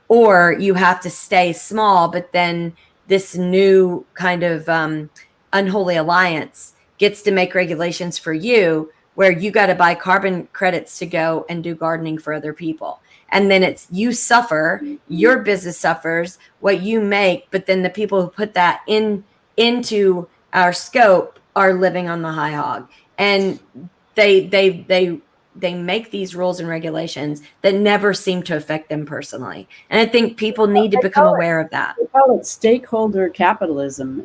or you have to stay small. But then this new kind of unholy alliance gets to make regulations for you where you got to buy carbon credits to go and do gardening for other people. And then it's you suffer, your business suffers what you make, but then the people who put that into our scope are living on the high hog. And they make these rules and regulations that never seem to affect them personally. And I think people need to become aware of that. They call it stakeholder capitalism,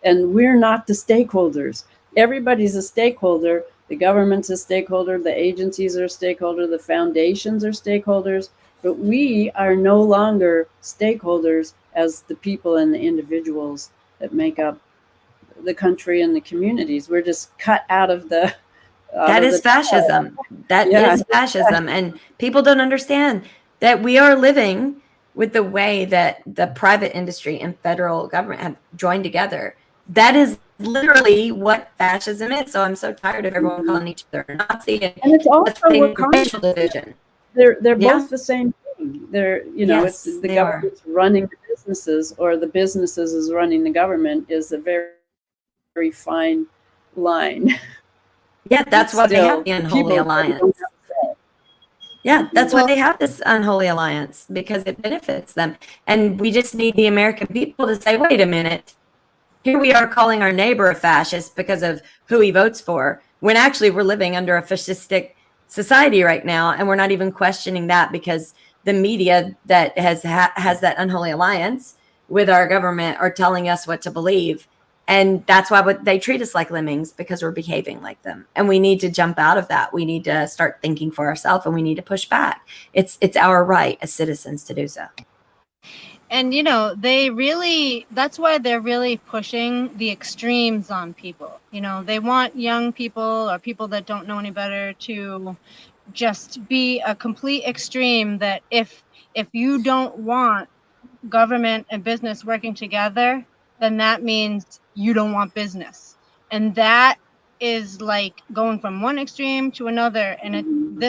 and we're not the stakeholders. Everybody's a stakeholder. The government's a stakeholder. The agencies are a stakeholder. The foundations are stakeholders. But we are no longer stakeholders as the people and the individuals that make up the country and the communities. We're just cut out of the... That is fascism. That is fascism. And people don't understand that we are living with the way that the private industry and federal government have joined together. That is literally what fascism is. So I'm so tired of everyone calling each other Nazi and it's also racial division. They're both the same thing. They're Yes, it's the government's running the businesses, or the businesses is running the government, is a very, very fine line. Yeah, that's why they have the unholy alliance. Yeah, that's why Well, they have this unholy alliance, because it benefits them. And we just need the American people to say, wait a minute, here we are calling our neighbor a fascist because of who he votes for, when actually we're living under a fascistic society right now, and we're not even questioning that because the media that has that unholy alliance with our government are telling us what to believe. And that's why they treat us like lemmings, because we're behaving like them. And we need to jump out of that. We need to start thinking for ourselves, and we need to push back. It's our right as citizens to do so. and that's why they're really pushing the extremes on people. They want young people or people that don't know any better to just be a complete extreme, that if you don't want government and business working together, then that means you don't want business. And that is like going from one extreme to another. And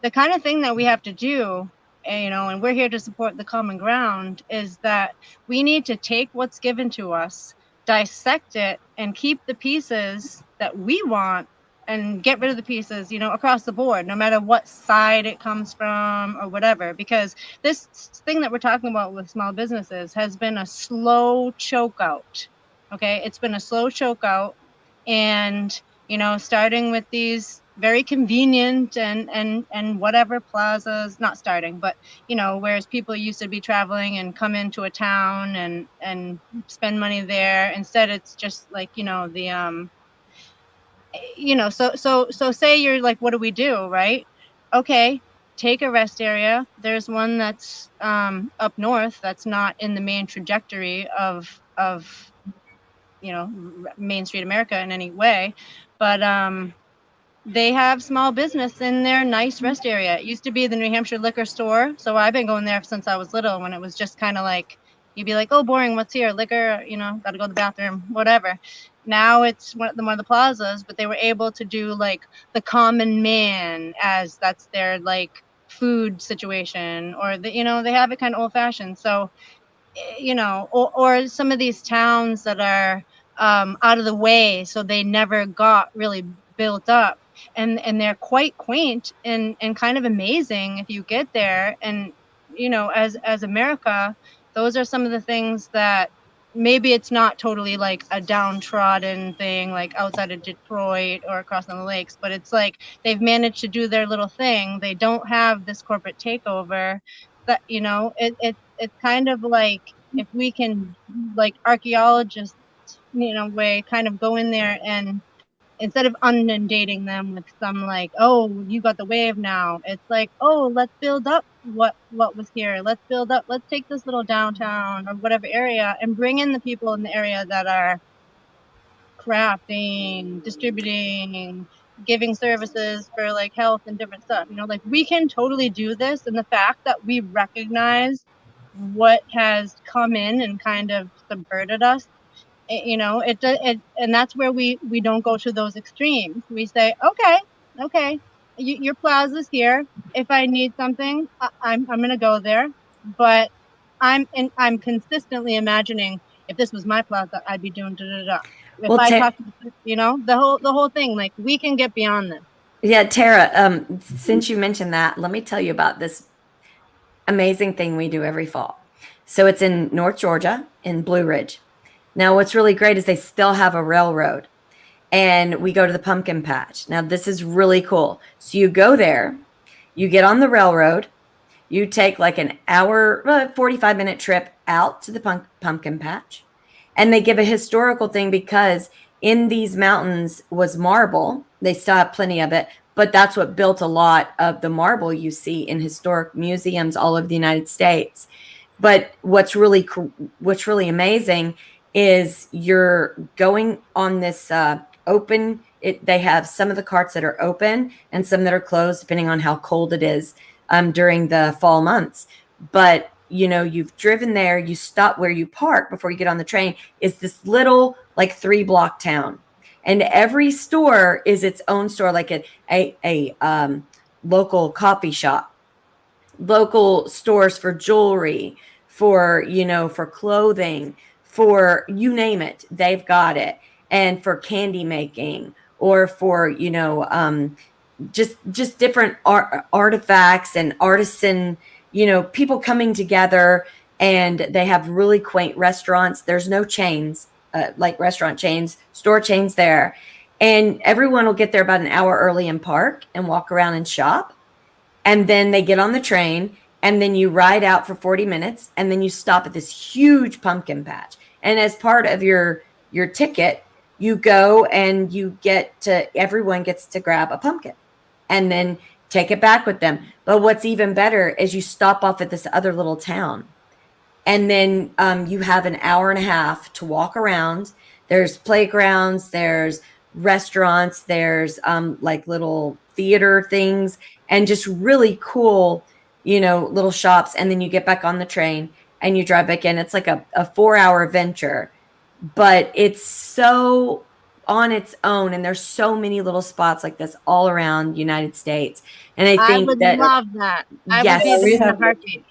the kind of thing that we have to do, and we're here to support the common ground, is that we need to take what's given to us, dissect it, and keep the pieces that we want, and get rid of the pieces, across the board, no matter what side it comes from or whatever. Because this thing that we're talking about with small businesses has been a slow choke out. Okay, it's been a slow choke out. And starting with these very convenient and whatever plazas, not starting, but whereas people used to be traveling and come into a town and spend money there, instead it's just like the so say you're like, what do we do, right? Okay, take a rest area. There's one that's up north that's not in the main trajectory of Main Street America in any way, but they have small business in their nice rest area. It used to be the New Hampshire liquor store, so I've been going there since I was little, when it was just kind of like, you'd be like, oh, boring, what's here? Liquor, gotta go to the bathroom, whatever. Now it's one of the plazas, but they were able to do like the common man, as that's their like food situation, or they have it kind of old fashioned. So or some of these towns that are out of the way, so they never got really built up, and they're quite quaint and kind of amazing if you get there. And as America, those are some of the things that maybe it's not totally like a downtrodden thing like outside of Detroit or across on the lakes, but it's like they've managed to do their little thing. They don't have this corporate takeover. That it's kind of like, if we can, like archaeologists, way, kind of go in there, and instead of inundating them with some like, oh, you got the wave now, it's like, oh, let's build up what was here. Let's take this little downtown or whatever area and bring in the people in the area that are crafting, distributing, giving services for like health and different stuff. Like, we can totally do this. And the fact that we recognize what has come in and kind of subverted us, and that's where we don't go to those extremes. We say, okay, your plaza's here. If I need something, I'm gonna go there. But I'm consistently imagining, if this was my plaza, I'd be doing da da da. If Well, I talk to the whole thing, like, we can get beyond this. yeah, Tara, since you mentioned that, let me tell you about this amazing thing we do every fall. So it's in North Georgia, in Blue Ridge. Now, what's really great is they still have a railroad, and we go to the pumpkin patch. Now, this is really cool. So you go there, you get on the railroad, you take like an hour, 45-minute trip out to the pumpkin patch, and they give a historical thing, because in these mountains was marble. They still have plenty of it, but that's what built a lot of the marble you see in historic museums all over the United States. But what's really amazing is you're going on this open. They have some of the carts that are open and some that are closed, depending on how cold it is during the fall months. But you've driven there, you stop where you park before you get on the train, is this little like 3-block town. And every store is its own store, like a local coffee shop, local stores for jewelry, for clothing, for you name it, they've got it. And for candy making, or for, just different artifacts and artisan, people coming together, and they have really quaint restaurants. There's no chains, like restaurant chains, store chains there. And everyone will get there about an hour early and park and walk around and shop. And then they get on the train, and then you ride out for 40 minutes, and then you stop at this huge pumpkin patch. And as part of your ticket, you go and everyone gets to grab a pumpkin and then take it back with them. But what's even better is you stop off at this other little town, and then you have an hour and a half to walk around. There's playgrounds, there's restaurants, there's like little theater things, and just really cool, little shops. And then you get back on the train and you drive back in. It's like a 4-hour venture, but it's so on its own. And there's so many little spots like this all around United States. And I think would that, love that. I yes, would be in a heartbeat.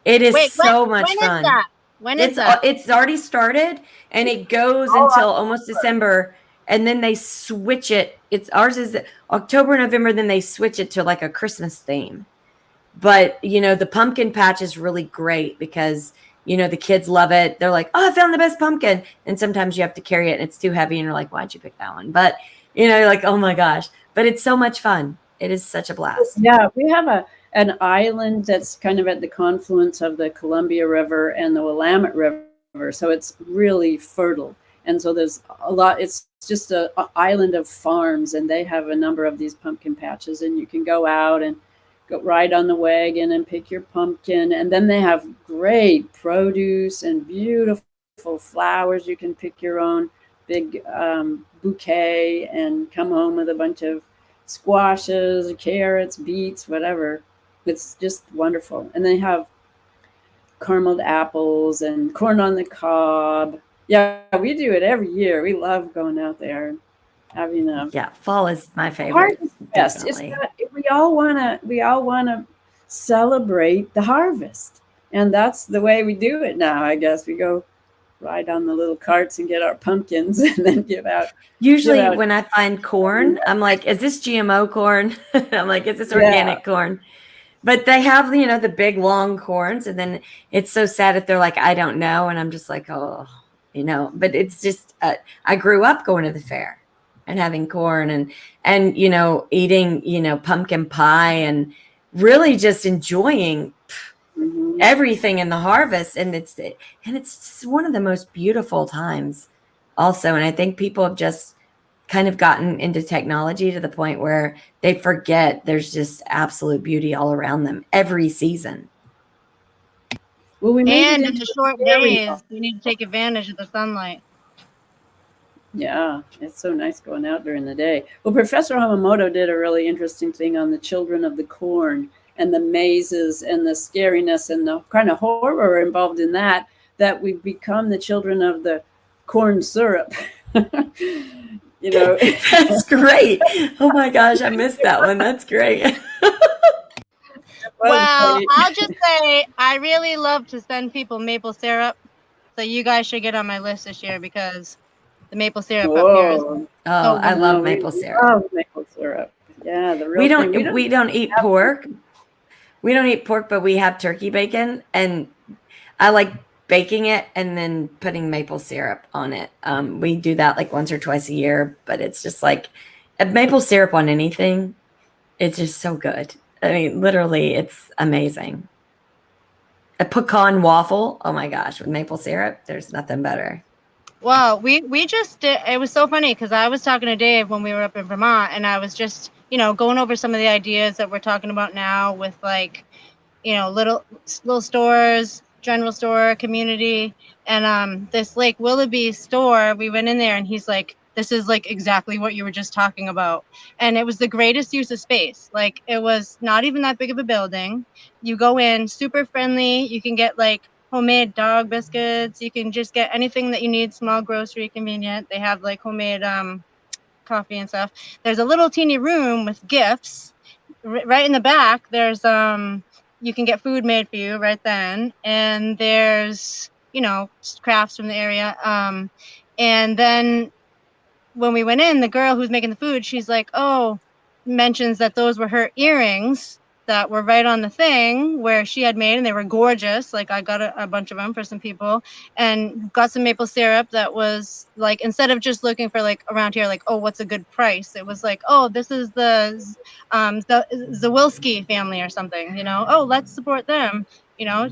it is Wait, so much when fun. Is that? When is that? It's already started, and it goes until almost December, and then they switch it. Ours is October, November, then they switch it to like a Christmas theme. But the pumpkin patch is really great because the kids love it. They're like, "Oh, I found the best pumpkin!" And sometimes you have to carry it, and it's too heavy, and you're like, "Why'd you pick that one?" But you're like, "Oh my gosh!" But it's so much fun. It is such a blast. Yeah, we have an island that's kind of at the confluence of the Columbia River and the Willamette River, so it's really fertile. And so there's a lot. It's just a island of farms, and they have a number of these pumpkin patches, and you can go out and go ride on the wagon and pick your pumpkin. And then they have great produce and beautiful flowers. You can pick your own big bouquet and come home with a bunch of squashes, carrots, beets, whatever. It's just wonderful. And they have carameled apples and corn on the cob. Yeah, we do it every year. We love going out there and having a fall is my favorite. Harvest fest. We all wanna celebrate the harvest. And that's the way we do it now, I guess. We go ride on the little carts and get our pumpkins and then give out. Usually when I find corn, I'm like, is this GMO corn? I'm like, is this organic corn? But they have, the big long corns, and then it's so sad if they're like, I don't know. And I'm just like, oh, but it's just, I grew up going to the fair and having corn and eating, pumpkin pie and really just enjoying everything in the harvest. And it's one of the most beautiful times also. And I think people have just kind of gotten into technology to the point where they forget there's just absolute beauty all around them every season. Well, we and in the short days, we need to take advantage of the sunlight. Yeah, it's so nice going out during the day. Well, Professor Hamamoto did a really interesting thing on the children of the corn and the mazes and the scariness and the kind of horror involved in that we've become the children of the corn syrup. That's great. Oh my gosh, I missed that one. That's great. Well, I'll just say I really love to send people maple syrup. So you guys should get on my list this year because the maple syrup up here is I love maple syrup. Love maple syrup. Yeah, the real we don't eat pork. We don't eat pork, but we have turkey bacon, and I like baking it and then putting maple syrup on it. We do that like once or twice a year, but it's just like maple syrup on anything. It's just so good. I mean, literally, it's amazing. A pecan waffle. Oh my gosh, with maple syrup, there's nothing better. Well, we just did. It was so funny because I was talking to Dave when we were up in Vermont, and I was just, going over some of the ideas that we're talking about now with like, little stores, general store, community, and this Lake Willoughby store. We went in there, and he's like, "This is like exactly what you were just talking about," and it was the greatest use of space. Like it was not even that big of a building. You go in, super friendly. You can get like homemade dog biscuits. You can just get anything that you need, small grocery, convenient. They have like homemade coffee and stuff. There's a little teeny room with gifts. Right in the back, there's you can get food made for you right then. And there's, crafts from the area. And then when we went in, the girl who's making the food, she's like, "Oh, mentions that those were her earrings that were right on the thing where she had made, and they were gorgeous. Like I got a bunch of them for some people, and got some maple syrup that was like, instead of just looking for like around here, like, oh, what's a good price? It was like, oh, this is the Zawilski family or something, oh, let's support them,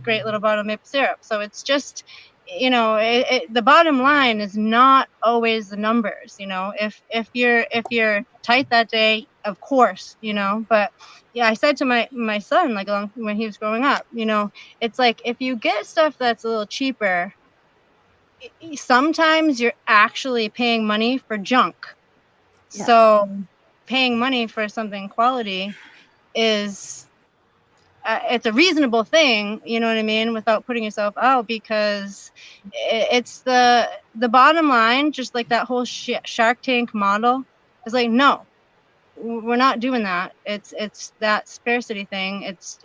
great little bottle of maple syrup. So it's just, the bottom line is not always the numbers. If you're tight that day, of course, but yeah, I said to my son, like, when he was growing up, it's like, if you get stuff that's a little cheaper, sometimes you're actually paying money for junk. Yes. So paying money for something quality is it's a reasonable thing, you know what I mean, without putting yourself out, because it's the bottom line, just like that whole Shark Tank model is like, no, we're not doing that. It's that scarcity thing. It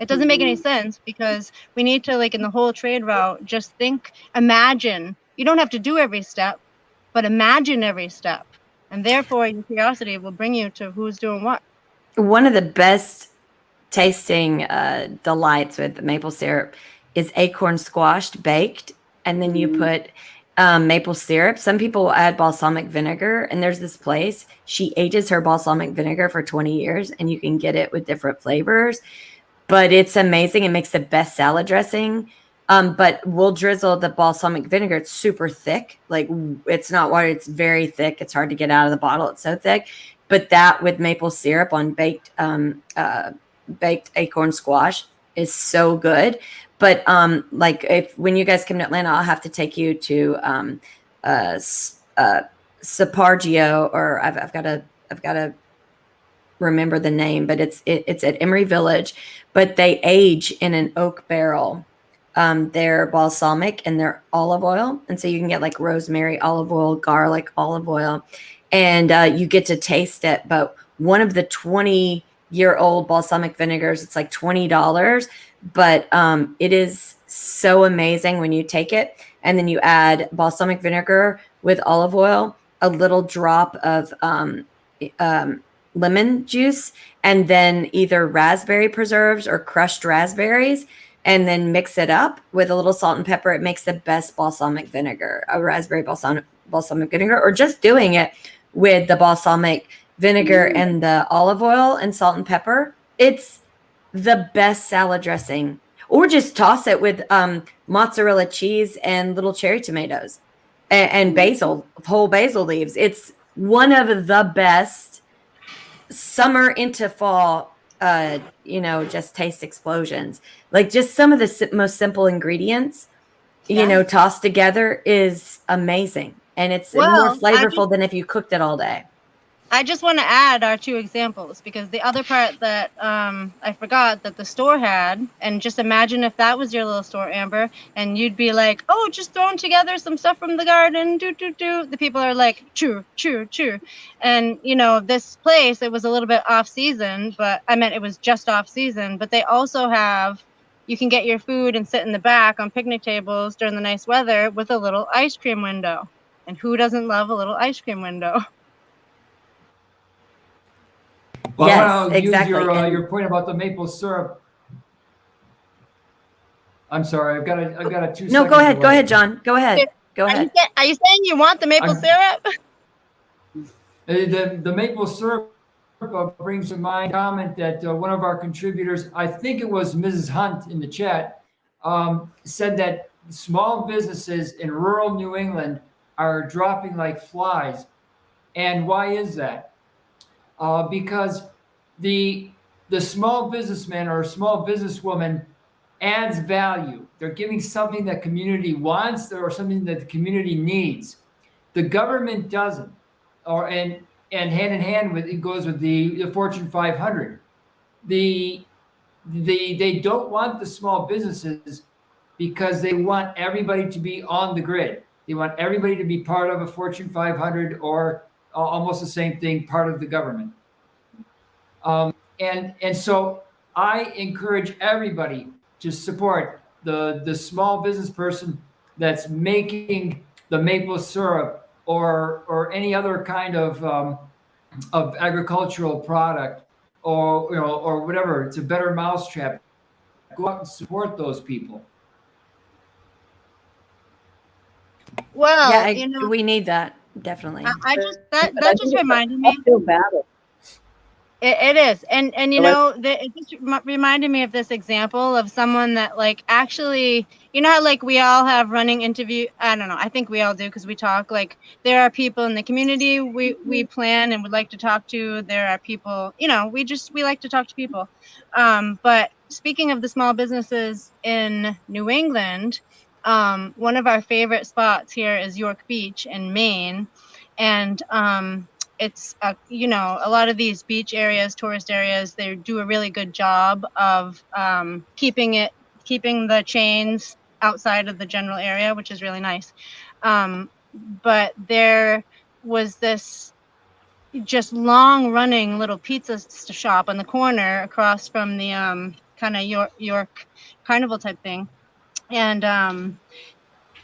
doesn't make any sense, because we need to, like, in the whole trade route, just imagine. You don't have to do every step, but imagine every step, and therefore your curiosity will bring you to who's doing what. One of the best tasting delights with maple syrup is acorn squashed baked, and then you put maple syrup. Some people will add balsamic vinegar, and there's this place, she ages her balsamic vinegar for 20 years, and you can get it with different flavors, but it's amazing. It makes the best salad dressing. But we'll drizzle the balsamic vinegar. It's super thick. Like, it's not water. It's very thick. It's hard to get out of the bottle. It's so thick. But that with maple syrup on baked acorn squash is so good. But like, when you guys come to Atlanta, I'll have to take you to Sapargio, or I've got to remember the name, but it's at Emory Village. But they age in an oak barrel. Their balsamic and their olive oil, and so you can get like rosemary, olive oil, garlic, olive oil, and you get to taste it. But one of the 20-year-old balsamic vinegars, it's like $20, but it is so amazing when you take it, and then you add balsamic vinegar with olive oil, a little drop of lemon juice, and then either raspberry preserves or crushed raspberries, and then mix it up with a little salt and pepper. It makes the best balsamic vinegar, a raspberry balsamic vinegar, or just doing it with the balsamic vinegar and the olive oil and salt and pepper. It's the best salad dressing. Or just toss it with mozzarella cheese and little cherry tomatoes and basil, whole basil leaves. It's one of the best summer into fall, just taste explosions. Like, just some of the most simple ingredients, tossed together is amazing. And it's more flavorful than if you cooked it all day. I just want to add our two examples, because the other part that I forgot that the store had, and just imagine if that was your little store, Amber, and you'd be like, oh, just throwing together some stuff from the garden, do. The people are like, chew. And, this place, it was a little bit off season, but I meant it was just off season, but they also have, you can get your food and sit in the back on picnic tables during the nice weather with a little ice cream window. And who doesn't love a little ice cream window? Well, Yes, I want to exactly. use your point about the maple syrup. I'm sorry, I've got a 2 No, second go ahead. delay. Go ahead, John. Go ahead. Are you saying you want the maple syrup? The maple syrup brings to mind a comment that one of our contributors, I think it was Mrs. Hunt in the chat, said that small businesses in rural New England are dropping like flies. And why is that? Because the small businessman or small businesswoman adds value. They're giving something that community wants or something that the community needs. The government doesn't, and hand in hand with it goes with the Fortune 500. They don't want the small businesses because they want everybody to be on the grid. They want everybody to be part of a Fortune 500 or almost the same thing, part of the government. And so I encourage everybody to support the small business person that's making the maple syrup or any other kind of of agricultural product, or or whatever. It's a better mousetrap. Go out and support those people. Well, Yeah, we need that definitely. I just But I that just think it's an reminded me. uphill battle. It is, and So it just reminded me of this example of someone that like actually, how like we all have running interview. I don't know. I think we all do because we talk. Like there are people in the community we plan and would like to talk to. There are people, we like to talk to people. But speaking of the small businesses in New England, one of our favorite spots here is York Beach in Maine, and it's a lot of these beach areas, tourist areas, they do a really good job of keeping the chains outside of the general area, which is really nice. But there was this just long running little pizza shop on the corner across from the kind of York carnival type thing, and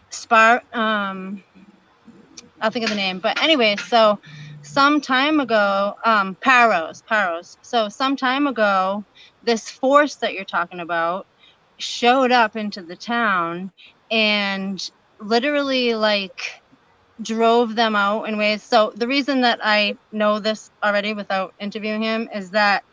Spar I'll think of the name. But anyway, so some time ago, Paros. So some time ago, this force that you're talking about showed up into the town and literally like drove them out in ways. So the reason that I know this already without interviewing him is that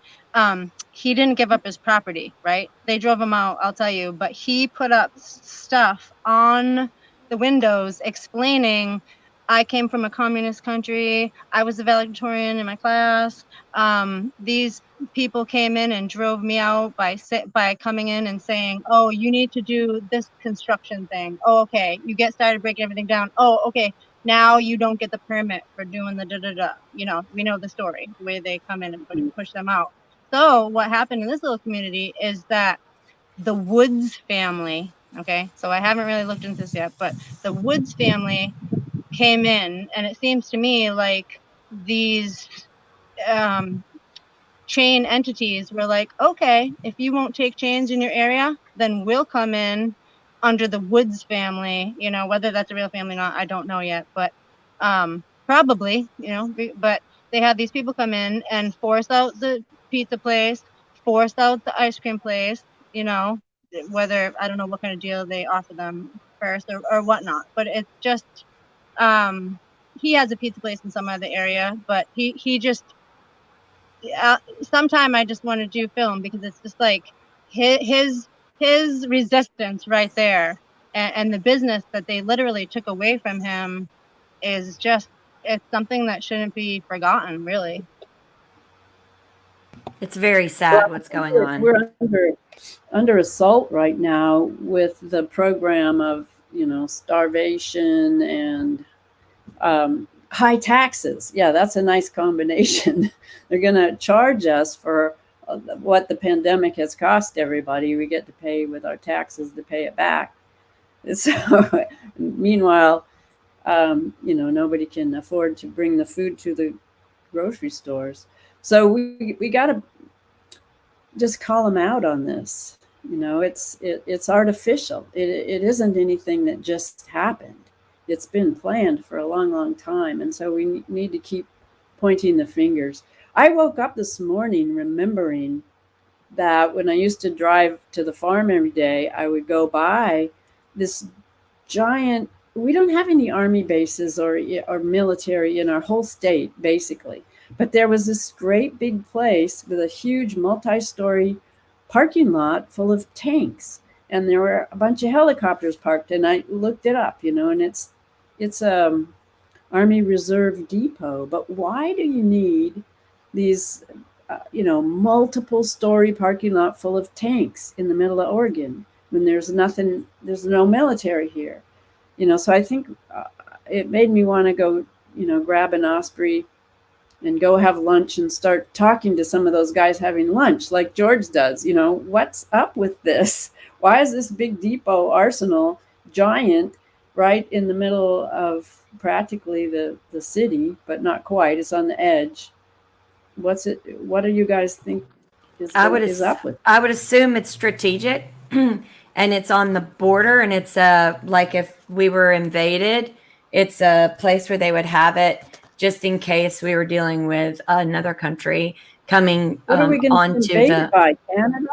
he didn't give up his property, right? They drove him out, I'll tell you, but he put up stuff on the windows explaining, I came from a communist country. I was a valedictorian in my class. These people came in and drove me out by coming in and saying, "Oh, you need to do this construction thing. Oh, okay. You get started breaking everything down. Oh, okay. Now you don't get the permit for doing the da-da-da." We know the story, the way they come in and push them out. So what happened in this little community is that the Woods family, okay, so I haven't really looked into this yet, but the Woods family came in, and it seems to me like these chain entities were like, okay, if you won't take chains in your area, then we'll come in under the Woods family. Whether that's a real family or not, I don't know yet, but probably, but they had these people come in and force out the pizza place, force out the ice cream place, whether, I don't know what kind of deal they offer them first or whatnot, but it's just, he has a pizza place in some other area, but he just, sometime I just want to do film because it's just like his resistance right there, and the business that they literally took away from him is just, it's something that shouldn't be forgotten, really. It's very sad what's going on. We're under assault right now with the program of starvation and high taxes. Yeah, that's a nice combination. They're going to charge us for what the pandemic has cost everybody. We get to pay with our taxes to pay it back. So, meanwhile, nobody can afford to bring the food to the grocery stores. So we got to just call them out on this. It's artificial. It isn't anything that just happened. It's been planned for a long, long time. And so we need to keep pointing the fingers. I woke up this morning remembering that when I used to drive to the farm every day, I would go by this giant, we don't have any army bases or military in our whole state, basically. But there was this great big place with a huge multi-story parking lot full of tanks. And there were a bunch of helicopters parked, and I looked it up, and it's Army Reserve Depot. But why do you need these, multiple story parking lot full of tanks in the middle of Oregon when there's no military here? So I think it made me want to go, grab an Osprey and go have lunch and start talking to some of those guys having lunch like George does. What's up with this? Why is this big depot arsenal giant right in the middle of practically the city, but not quite? It's on the edge. What do you guys think is up with? I would assume it's strategic and it's on the border, and it's like if we were invaded, it's a place where they would have it just in case we were dealing with another country coming What are we going to be onto invaded the. by? Canada?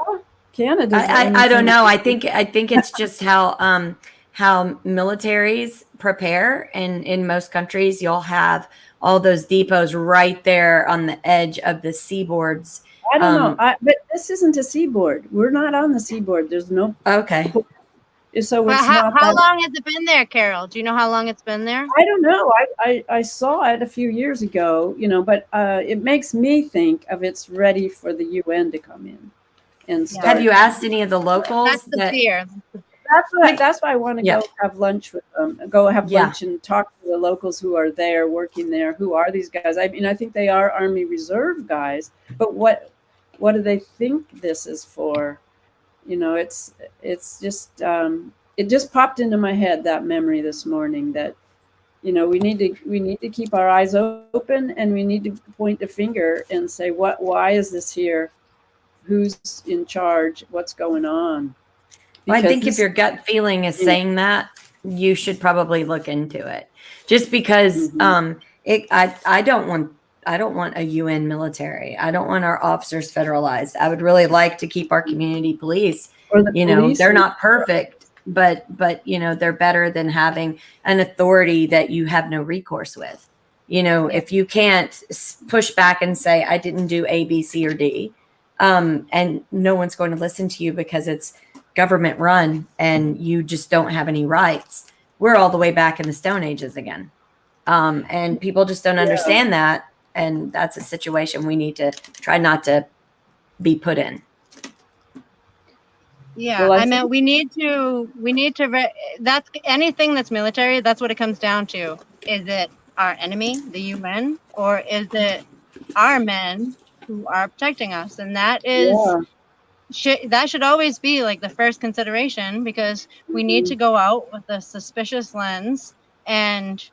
Canada's the only I don't thing- know. I think it's just how militaries prepare, and in most countries you'll have all those depots right there on the edge of the seaboards. I don't know. But this isn't a seaboard. We're not on the seaboard. There's no. Okay. So But it's how not that. long has it been there, Carol? Do you know how long it's been there? I don't know. I saw it a few years ago, but it makes me think of it's ready for the UN to come in and start. Have you asked any of the locals? That's the fear. That's why I want to Yeah. go have lunch with them. Go have Yeah. lunch and talk to the locals who are there working there. Who are these guys? I mean, I think they are Army Reserve guys, but what do they think this is for? It's just it just popped into my head, that memory this morning, that we need to keep our eyes open, and we need to point the finger and say, why is this here? Who's in charge? What's going on? Well, I think Because if your gut feeling is saying that, you should probably look into it. Just because I don't want a UN military. I don't want our officers federalized. I would really like to keep our community police. or the police, They're not perfect, but they're better than having an authority that you have no recourse with. If you can't push back and say, I didn't do A, B, C, or D, and no one's going to listen to you because it's government run and you just don't have any rights. We're all the way back in the Stone Ages again. And people just don't understand that. And that's a situation we need to try not to be put in. Yeah, Well, I mean, we need to, that's anything that's military, that's what it comes down to. Is it our enemy, the UN, or is it our men who are protecting us? And that is, that should always be like the first consideration, because we need to go out with a suspicious lens, and,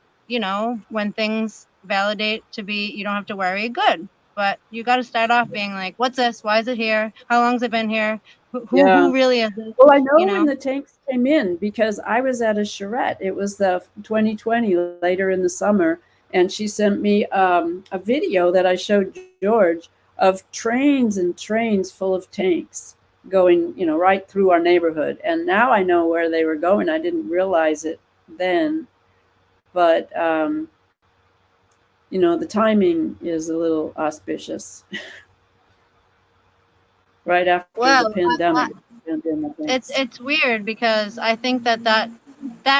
when things validate to be, you don't have to worry, good. But you got to start off being like, what's this? Why is it here? How long's it been here? Who really is it? Well, I know when the tanks came in, because I was at a charrette. It was the 2020, later in the summer, and she sent me a video that I showed George of trains and trains full of tanks going, right through our neighborhood. And now I know where they were going. I didn't realize it then, but the timing is a little auspicious. Right after the pandemic. It's weird, because I think that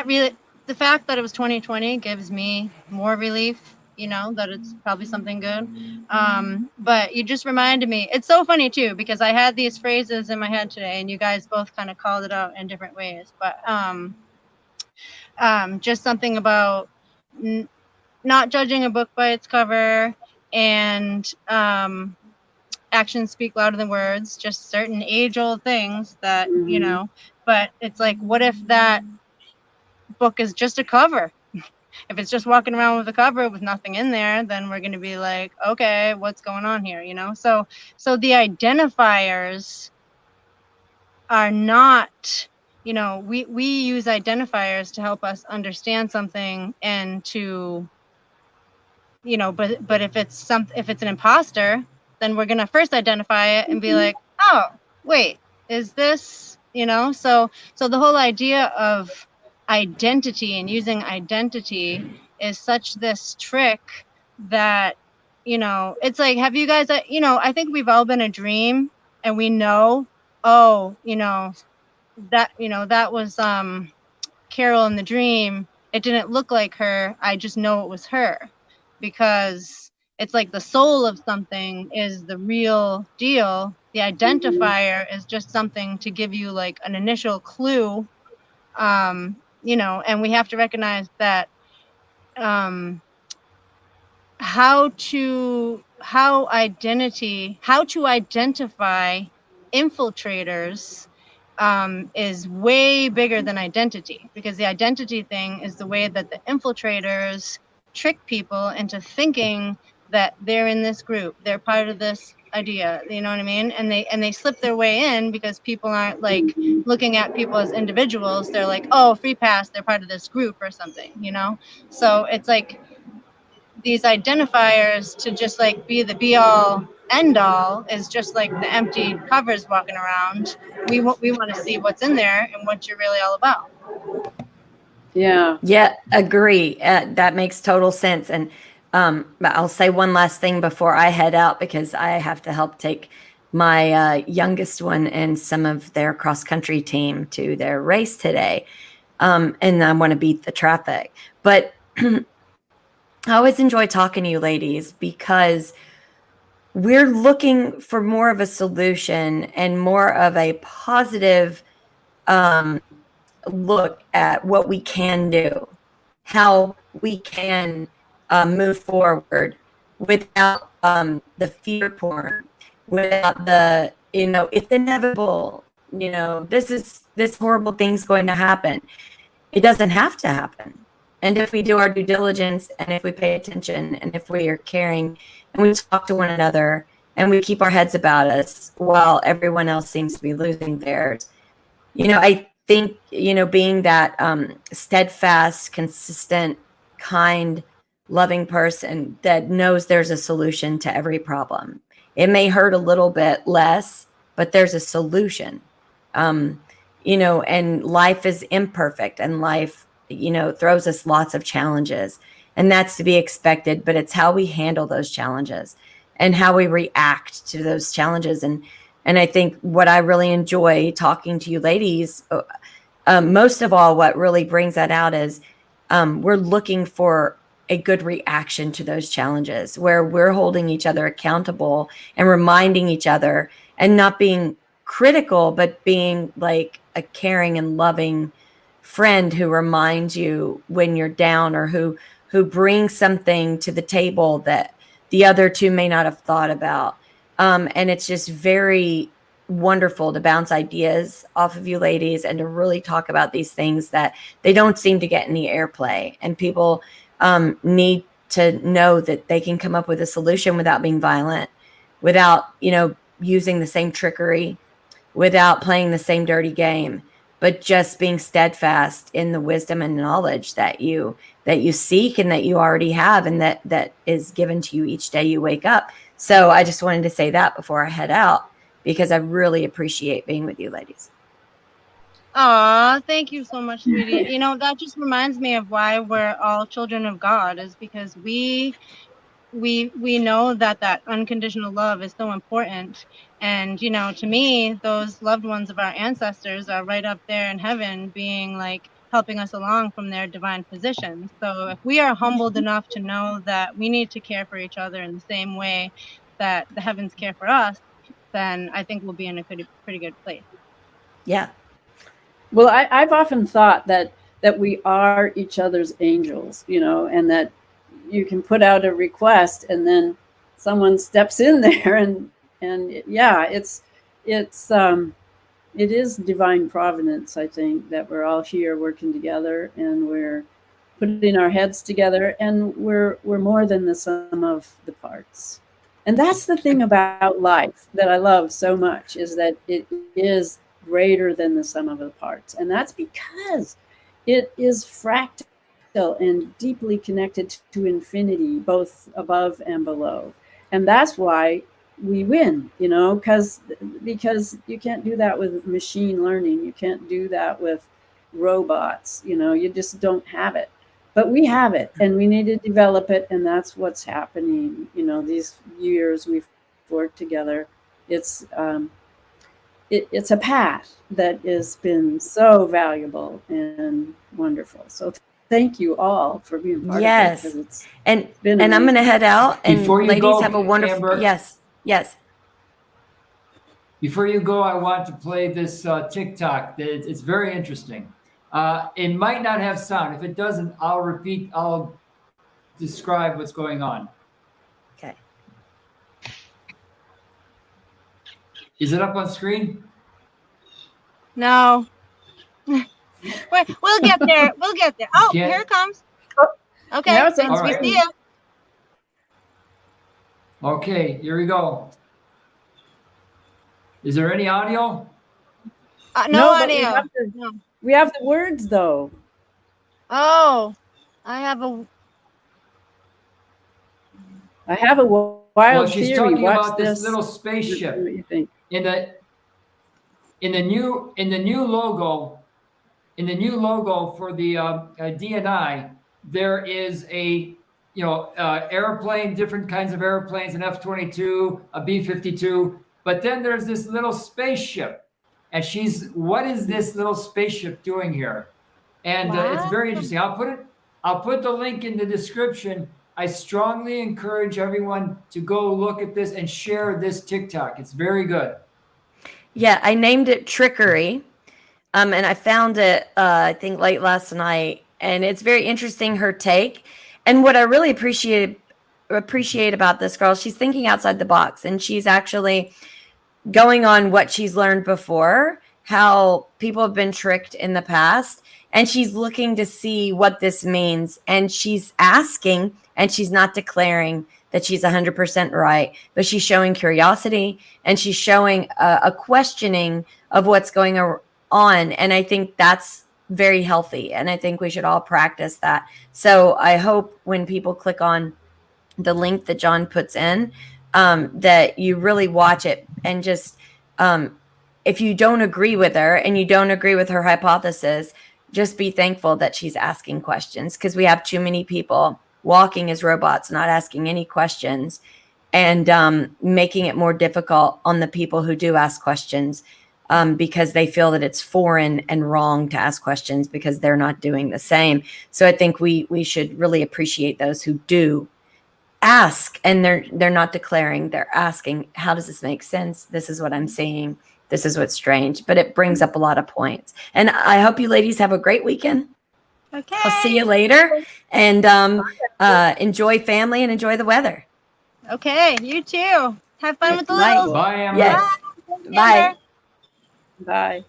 really, the fact that it was 2020 gives me more relief, that it's probably something good. But you just reminded me, it's so funny too, because I had these phrases in my head today, and you guys both kind of called it out in different ways. But just something about not judging a book by its cover, and actions speak louder than words, just certain age-old things that, but it's like, what if that book is just a cover? If it's just walking around with a cover with nothing in there, then we're going to be like, okay, what's going on here? So the identifiers are not, we use identifiers to help us understand something, and to, but if it's an imposter, then we're going to first identify it and be like, oh, wait, is this, so the whole idea of identity and using identity is such this trick that, it's like, have you guys, I think we've all been a dream, and we know, that was Carol in the dream. It didn't look like her. I just know it was her, because it's like the soul of something is the real deal. The identifier is just something to give you like an initial clue, and we have to recognize that how to identify infiltrators is way bigger than identity, because the identity thing is the way that the infiltrators trick people into thinking that they're in this group, they're part of this idea, you know what I mean? And they slip their way in, because people aren't like looking at people as individuals. They're like, oh, free pass, they're part of this group or something, So it's like these identifiers to just like be the be all end all is just like the empty covers walking around. We want to see what's in there and what you're really all about. Yeah. Yeah, agree. That makes total sense. And I'll say one last thing before I head out, because I have to help take my youngest one and some of their cross country team to their race today. And I want to beat the traffic. But I always enjoy talking to you ladies, because we're looking for more of a solution and more of a positive look at what we can do, how we can move forward without the fear porn, without the, it's inevitable, this horrible thing's going to happen. It doesn't have to happen. And if we do our due diligence, and if we pay attention, and if we are caring, and we talk to one another, and we keep our heads about us while everyone else seems to be losing theirs, I think, being that steadfast, consistent, kind, loving person that knows there's a solution to every problem. It may hurt a little bit less, but there's a solution. And life is imperfect, and life, throws us lots of challenges, and that's to be expected, but it's how we handle those challenges and how we react to those challenges. And I think what I really enjoy talking to you ladies, most of all, what really brings that out is we're looking for a good reaction to those challenges, where we're holding each other accountable and reminding each other, and not being critical, but being like a caring and loving friend who reminds you when you're down, or who brings something to the table that the other two may not have thought about. And it's just very wonderful to bounce ideas off of you ladies, and to really talk about these things that they don't seem to get any airplay. And people need to know that they can come up with a solution without being violent, without, using the same trickery, without playing the same dirty game, but just being steadfast in the wisdom and knowledge that you seek, and that you already have, and that is given to you each day you wake up. So I just wanted to say that before I head out, because I really appreciate being with you ladies. Aw, thank you so much, sweetie. That just reminds me of why we're all children of God, is because we know that unconditional love is so important. And to me, those loved ones of our ancestors are right up there in heaven, being like helping us along from their divine position. So if we are humbled enough to know that we need to care for each other in the same way that the heavens care for us, then I think we'll be in a pretty good place. Yeah. Well, I've often thought that we are each other's angels, and that you can put out a request, and then someone steps in there, and yeah, it is divine providence. I think that we're all here working together, and we're putting our heads together, and we're more than the sum of the parts. And that's the thing about life that I love so much, is that it is greater than the sum of the parts. And that's because it is fractal and deeply connected to infinity, both above and below. And that's why we win, because you can't do that with machine learning. You can't do that with robots. You just don't have it. But we have it, and we need to develop it, and that's what's happening. These years we've worked together. It's a path that has been so valuable and wonderful. So thank you all for being part Yes. of it. It's and been I'm going to head out, and Before you ladies go, have a wonderful Amber, yes. Before you go, I want to play this TikTok. It's very interesting. It might not have sound. If it doesn't, I'll describe what's going on. Okay. Is it up on screen? No. Wait, we'll get there. We'll get there. Oh, Can't- here it comes. Okay, Now it's on Vince, we screen. see you. Okay, here we go. Is there any audio? No but audio. we have the words, though. Oh, I have a. I have a Well, wild she's theory. talking Watch about this this. little See spaceship what you think. in the new logo. In the new logo for the DNI, there is a airplane, different kinds of airplanes, an F-22, a B-52, but then there's this little spaceship, and what is this little spaceship doing here? And it's Wow. very interesting. I'll put the link in the description. I strongly encourage everyone to go look at this and share this TikTok. It's very good. Yeah, I named it Trickery. And I found it, I think late last night, and it's very interesting, her take. And what I really appreciate about this girl, she's thinking outside the box, and she's actually going on what she's learned before, how people have been tricked in the past, and she's looking to see what this means. And she's asking, and she's not declaring that she's 100% right, but she's showing curiosity, and she's showing a questioning of what's going on. And I think that's very healthy. And I think we should all practice that. So I hope when people click on the link that John puts in, that you really watch it and just, if you don't agree with her and you don't agree with her hypothesis, just be thankful that she's asking questions, because we have too many people walking as robots, not asking any questions, and making it more difficult on the people who do ask questions, because they feel that it's foreign and wrong to ask questions because they're not doing the same. So I think we should really appreciate those who do ask, and they're not declaring, they're asking, how does this make sense? This is what I'm seeing. This is what's strange, but it brings up a lot of points. And I hope you ladies have a great weekend. Okay. I'll see you later, and enjoy family and enjoy the weather. Okay, you too. Have fun with the Bye. littles. Bye, Amber. Yes. Bye. Bye. Bye.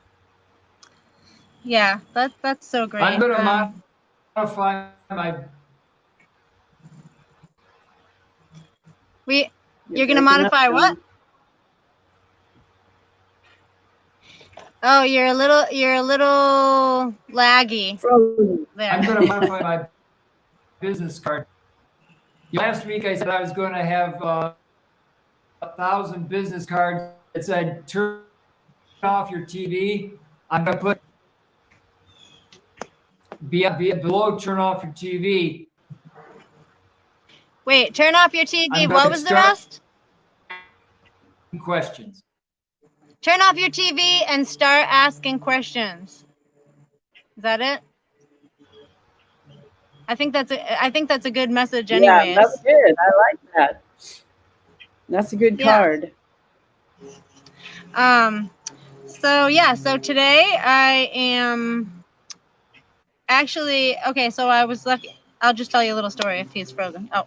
Yeah, that's so great. I'm going to modify my. You're gonna modify what? Oh, you're a little laggy there. I'm going to modify my business card. Last week I said I was going to have 1,000 business cards that said turn off your TV. I'm going to put below turn off your TV. Wait, turn off your TV. What was the rest? Questions. Turn off your TV and start asking questions. Is that it? I think that's a good message anyways. Yeah, that's good. I like that. That's a good card. So today I am actually, okay, so I was lucky. I'll just tell you a little story if he's frozen. Oh,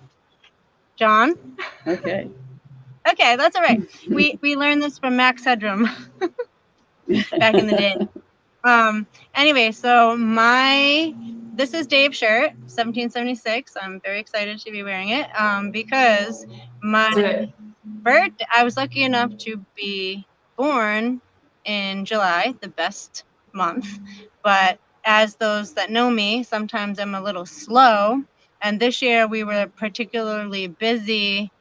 John? Okay. Okay, that's all right. We learned this from Max Headroom back in the day. Anyway, so this is Dave's shirt, 1776. I'm very excited to be wearing it because my birthday, I was lucky enough to be born in July, the best month. But as those that know me, sometimes I'm a little slow. And this year we were particularly busy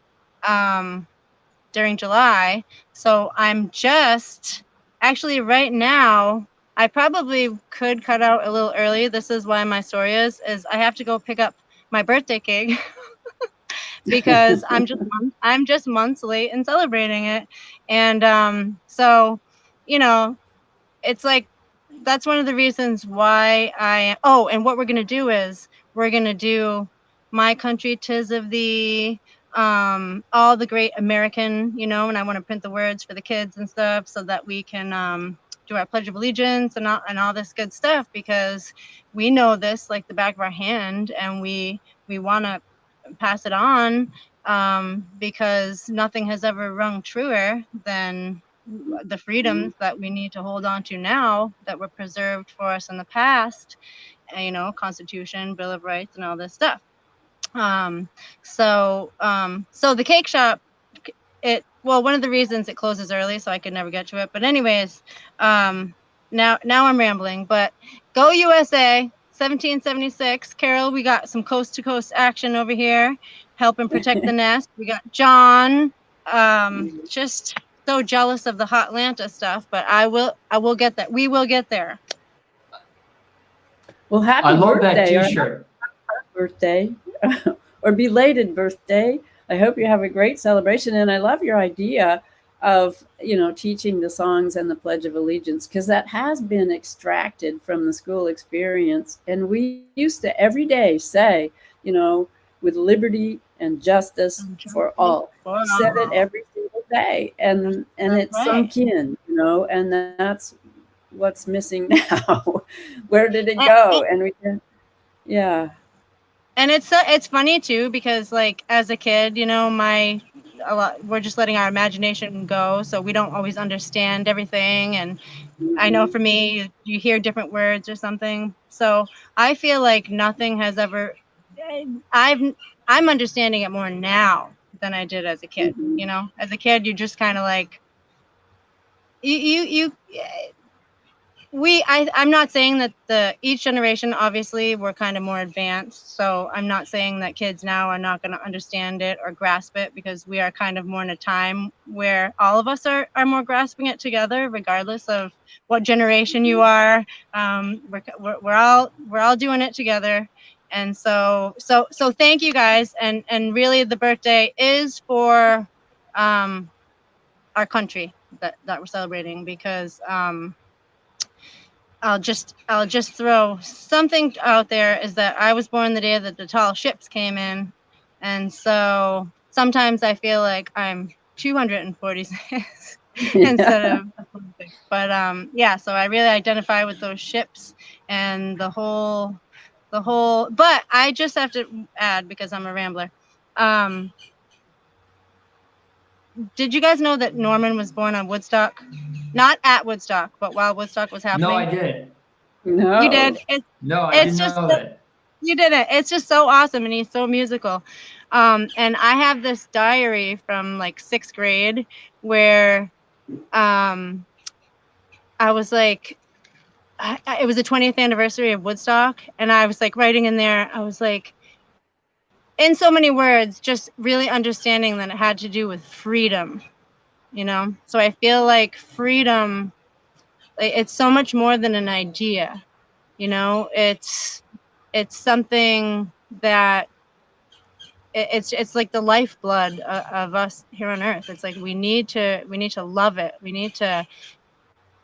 during July. So I'm just actually right now, I probably could cut out a little early. This is why my story is I have to go pick up my birthday cake because I'm just months late in celebrating it. And so, it's like, that's one of the reasons why and what we're going to do is we're going to do My Country 'Tis of Thee, all the great American, and I want to print the words for the kids and stuff so that we can do our Pledge of Allegiance and all this good stuff, because we know this like the back of our hand, and we want to pass it on, because nothing has ever rung truer than the freedoms that we need to hold on to now that were preserved for us in the past, Constitution, Bill of Rights, and all this stuff. So the cake shop, one of the reasons it closes early, so I could never get to it. But anyways, now I'm rambling, but go USA, 1776. Carol, we got some coast to coast action over here. helping protect the nest. We got John, just so jealous of the hot Atlanta stuff, but I will get that. We will get there. Well, happy I love that birthday, or T-shirt. birthday, or belated birthday. I hope you have a great celebration. And I love your idea of, teaching the songs and the Pledge of Allegiance, because that has been extracted from the school experience. And we used to every day say, with liberty and justice for all. Said it every single day. And it's sunk in, and that's what's missing now. Where did it go? And we can, yeah. And it's funny too, because like as a kid, we're just letting our imagination go, so we don't always understand everything. And I know for me, you hear different words or something. So I feel like nothing has ever. I'm understanding it more now than I did as a kid. As a kid, you're just kind of like I'm not saying that each generation, obviously, we're kind of more advanced. So I'm not saying that kids now are not going to understand it or grasp it, because we are kind of more in a time where all of us are more grasping it together, regardless of what generation you are. We're all doing it together. And so thank you guys. And really the birthday is for our country that we're celebrating, because I'll just throw something out there, is that I was born the day that the tall ships came in. And so sometimes I feel like I'm 246 instead of 46. But so I really identify with those ships and the whole, but I just have to add, because I'm a rambler. Did you guys know that Norman was born on Woodstock? Not at Woodstock, but while Woodstock was happening. No, I didn't. No. You did. No, I didn't know that. You didn't. It's just so awesome, and he's so musical. And I have this diary from like 6th grade where I was like, it was the 20th anniversary of Woodstock, and I was like writing in there, I was like, in so many words, just really understanding that it had to do with freedom, So I feel like freedom, it's so much more than an idea, it's something that it's like the lifeblood of us here on earth. It's like we need to love it, we need to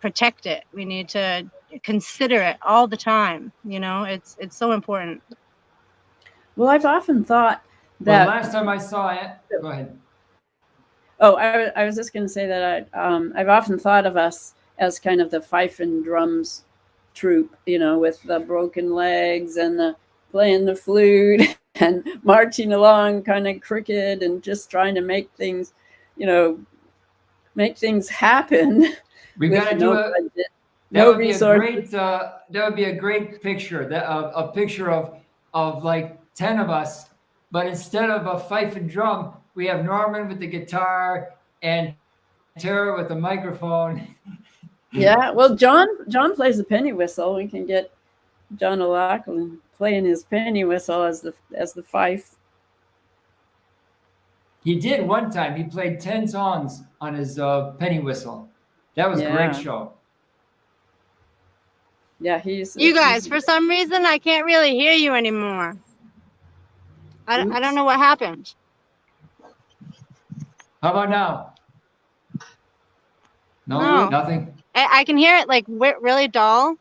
protect it, we need to consider it all the time. It's so important. Well, I've often thought Well, that. the last time I saw it, go ahead. Oh, I was just going to say that I've often thought of us as kind of the fife and drums troupe, with the broken legs and playing the flute and marching along kind of crooked and just trying to make things happen. We got to do budget, that would be resources. That would be a great picture. A picture of like 10 of us, but instead of a fife and drum, we have Norman with the guitar and Tara with the microphone. Yeah, well, John plays the penny whistle. We can get John O'Loughlin playing his penny whistle as the fife. He did one time. He played 10 songs on his penny whistle. That was a great show. Yeah, you guys, for some reason, I can't really hear you anymore. I don't know what happened. How about now? No, nothing. I can hear it like really dull.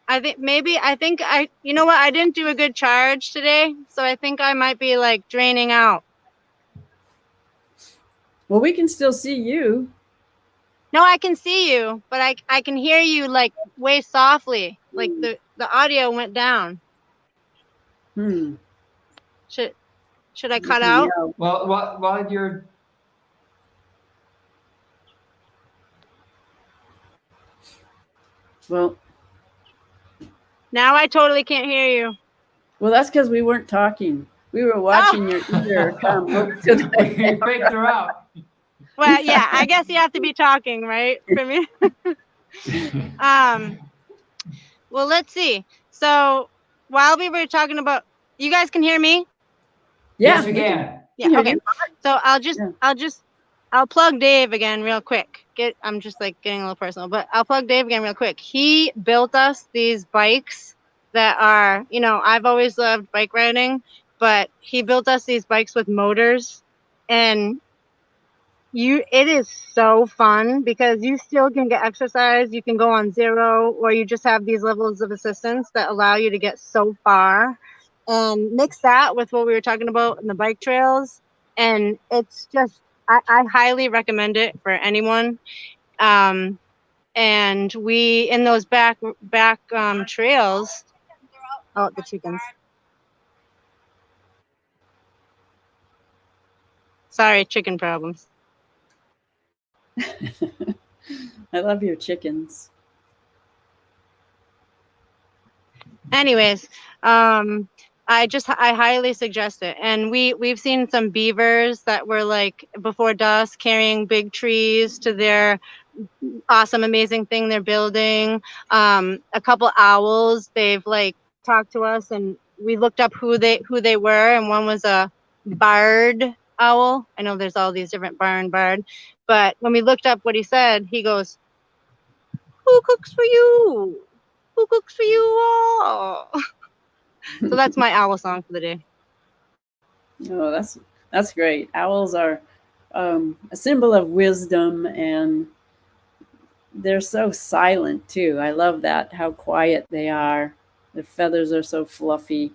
I think you know what? I didn't do a good charge today, so I think I might be like draining out. Well, we can still see you. No, I can see you, but I can hear you like way softly. Like the audio went down. Should I cut out? Well, while you're. Well. Now I totally can't hear you. Well, that's because we weren't talking. We were watching your ear come over to the We faked her out. Well, yeah, I guess you have to be talking, right? For me. Well, let's see. So while we were talking about, you guys can hear me? Yeah, Yes, we can. Yeah. hear Okay. you. So Yeah. I'll plug Dave again real quick. I'm just like getting a little personal, but I'll plug Dave again real quick. He built us these bikes that are, I've always loved bike riding, but he built us these bikes with motors, and it is so fun because you still can get exercise. You can go on zero, or you just have these levels of assistance that allow you to get so far. And mix that with what we were talking about in the bike trails, and it's just I highly recommend it for anyone. And we in those back trails. Oh, the chickens. Sorry, chicken problems. I love your chickens. Anyways, I highly suggest it. And we've seen some beavers that were like before dusk carrying big trees to their awesome, amazing thing they're building. A couple owls, they've like talked to us, and we looked up who they were, and one was a barred owl. I know there's all these different barred, but when we looked up what he said, he goes, "Who cooks for you? Who cooks for you all?" So that's my owl song for the day. Oh, that's great. Owls are a symbol of wisdom, and they're so silent too. I love that, how quiet they are. Their feathers are so fluffy.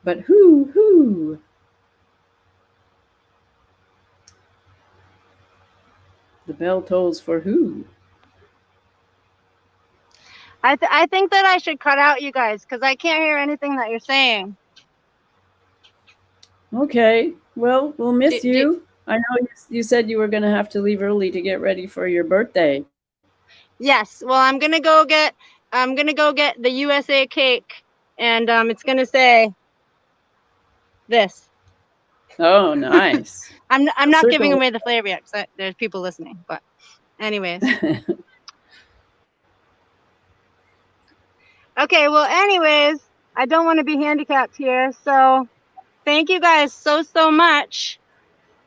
But who? The bell tolls for who? I think that I should cut out you guys because I can't hear anything that you're saying. Okay. Well, we'll miss Do- you. I know you said you were going to have to leave early to get ready for your birthday. Yes. Well, I'm gonna go get the USA cake, and it's gonna say this. Oh, nice. I'm not giving Circle. away the flavor yet because there's people listening. But anyways. Okay. Well, anyways, I don't want to be handicapped here, so thank you guys so much.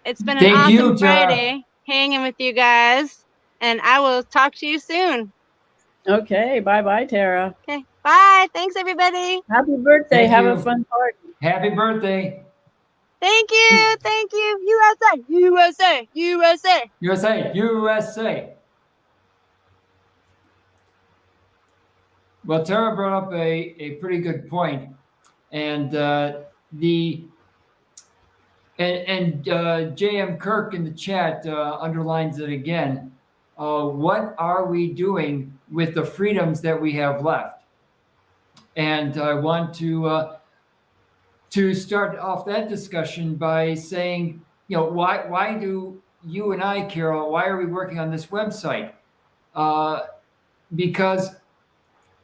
It's been an Thank you, awesome Tara. Friday hanging with you guys, and I will talk to you soon. Okay. Bye-bye, Tara. Okay. Bye. Thanks, everybody. Happy birthday. Thank Have you. a fun party. Happy birthday. Thank you. Thank you. USA. USA. USA. USA, USA. Well, Tara brought up a pretty good point, and J.M. Kirk in the chat underlines it again. What are we doing with the freedoms that we have left? And I want to start off that discussion by saying, why do you and I, Carol, why are we working on this website? Because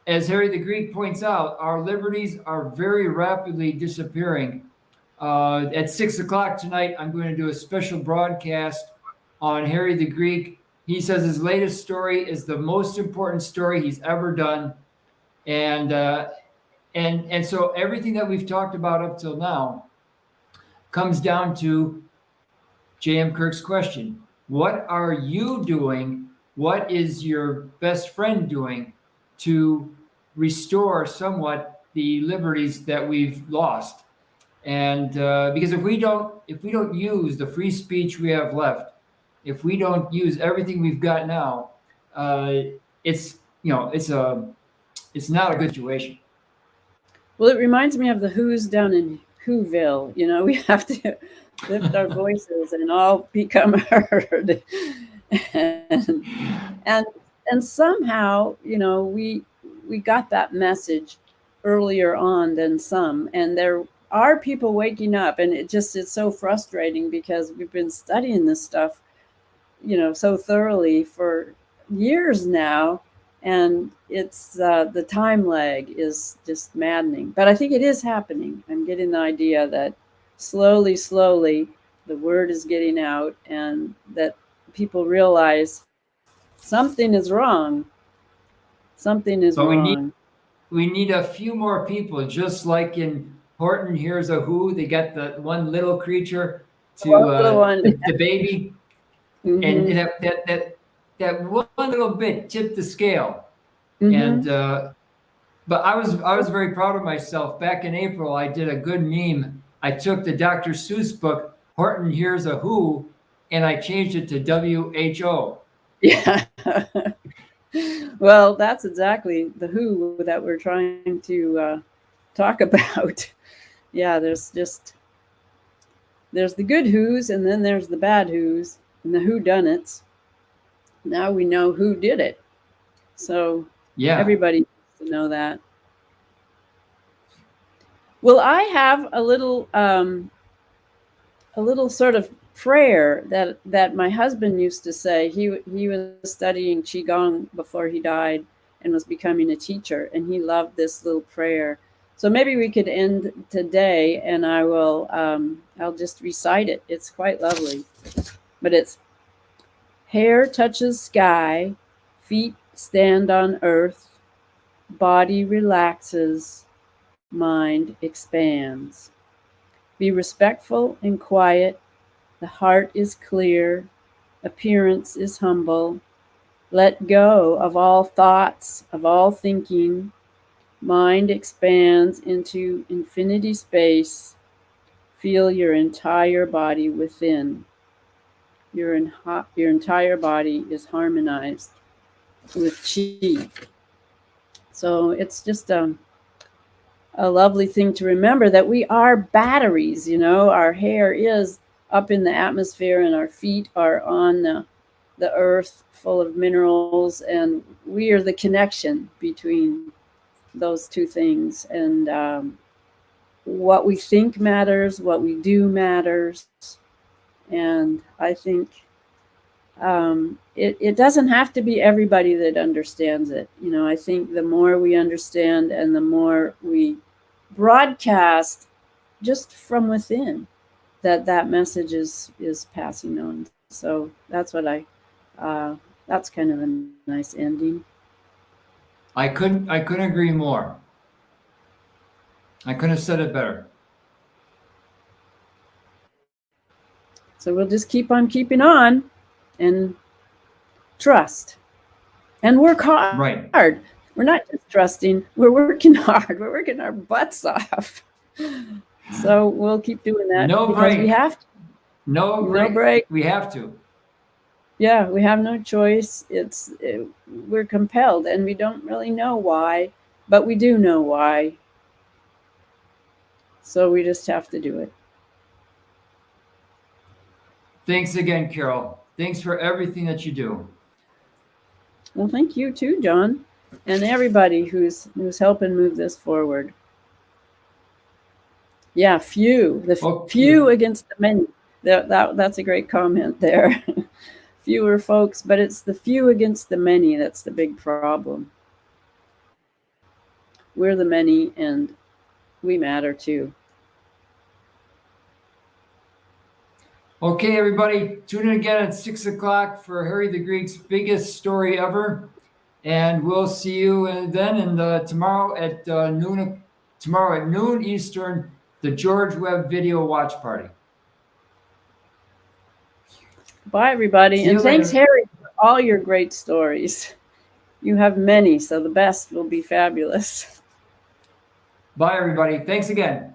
as Harry the Greek points out, our liberties are very rapidly disappearing. At 6 o'clock tonight, I'm going to do a special broadcast on Harry the Greek. He says his latest story is the most important story he's ever done. And so everything that we've talked about up till now comes down to J.M. Kirk's question. What are you doing? What is your best friend doing to restore somewhat the liberties that we've lost? And because if we don't use the free speech we have left, if we don't use everything we've got now, it's not a good situation. Well, it reminds me of the Who's down in Whoville. We have to lift our voices and all become heard. and somehow, we got that message earlier on than some, and there are people waking up, and it's so frustrating because we've been studying this stuff, so thoroughly for years now, and it's the time lag is just maddening. But I think it is happening. I'm getting the idea that slowly the word is getting out, and that people realize something is wrong. Something is But wrong. we need a few more people, just like in Horton Hears a Who. They got the one little creature to Little one. the baby, Mhm. and that one little bit tipped the scale. Mhm. And but I was very proud of myself. Back in April, I did a good meme. I took the Dr. Seuss book, Horton Hears a Who, and I changed it to WHO. Yeah. Well, that's exactly the who that we're trying to talk about. Yeah, there's the good who's, and then there's the bad who's, and the whodunits. Now we know who did it, so Yeah. everybody needs to know that. Well, I have a little sort of prayer that my husband used to say. He was studying qigong before he died and was becoming a teacher, and he loved this little prayer. So maybe we could end today, and I'll just recite it. It's quite lovely, but it's: hair touches sky, feet stand on earth, body relaxes, mind expands. Be respectful and quiet. The heart is clear, appearance is humble. Let go of all thoughts, of all thinking. Mind expands into infinity space. Feel your entire body within. Your entire body is harmonized with chi. So it's just a lovely thing to remember that we are batteries. Our hair is up in the atmosphere, and our feet are on the earth full of minerals, and we are the connection between those two things. And what we think matters, what we do matters. And I think it doesn't have to be everybody that understands it. I think the more we understand and the more we broadcast just from within, that message is passing on. So that's what that's kind of a nice ending. I couldn't agree more. I couldn't have said it better. So we'll just keep on keeping on and trust and work hard. Right. We're not just trusting, we're working hard. We're working our butts off. So we'll keep doing that because break. we have to. No break. We have to. Yeah, we have no choice. We're compelled, and we don't really know why, but we do know why. So we just have to do it. Thanks again, Carol. Thanks for everything that you do. Well, thank you too, John, and everybody who's helping move this forward. Yeah, few against the many. That's a great comment there. Fewer folks, but it's the few against the many that's the big problem. We're the many, and we matter too. Okay, everybody, tune in again at 6 o'clock for Harry the Greek's biggest story ever. And we'll see you then tomorrow at noon Eastern, the George Webb Video Watch Party. Bye, everybody. And thanks, Harry, for all your great stories. You have many, so the best will be fabulous. Bye, everybody. Thanks again.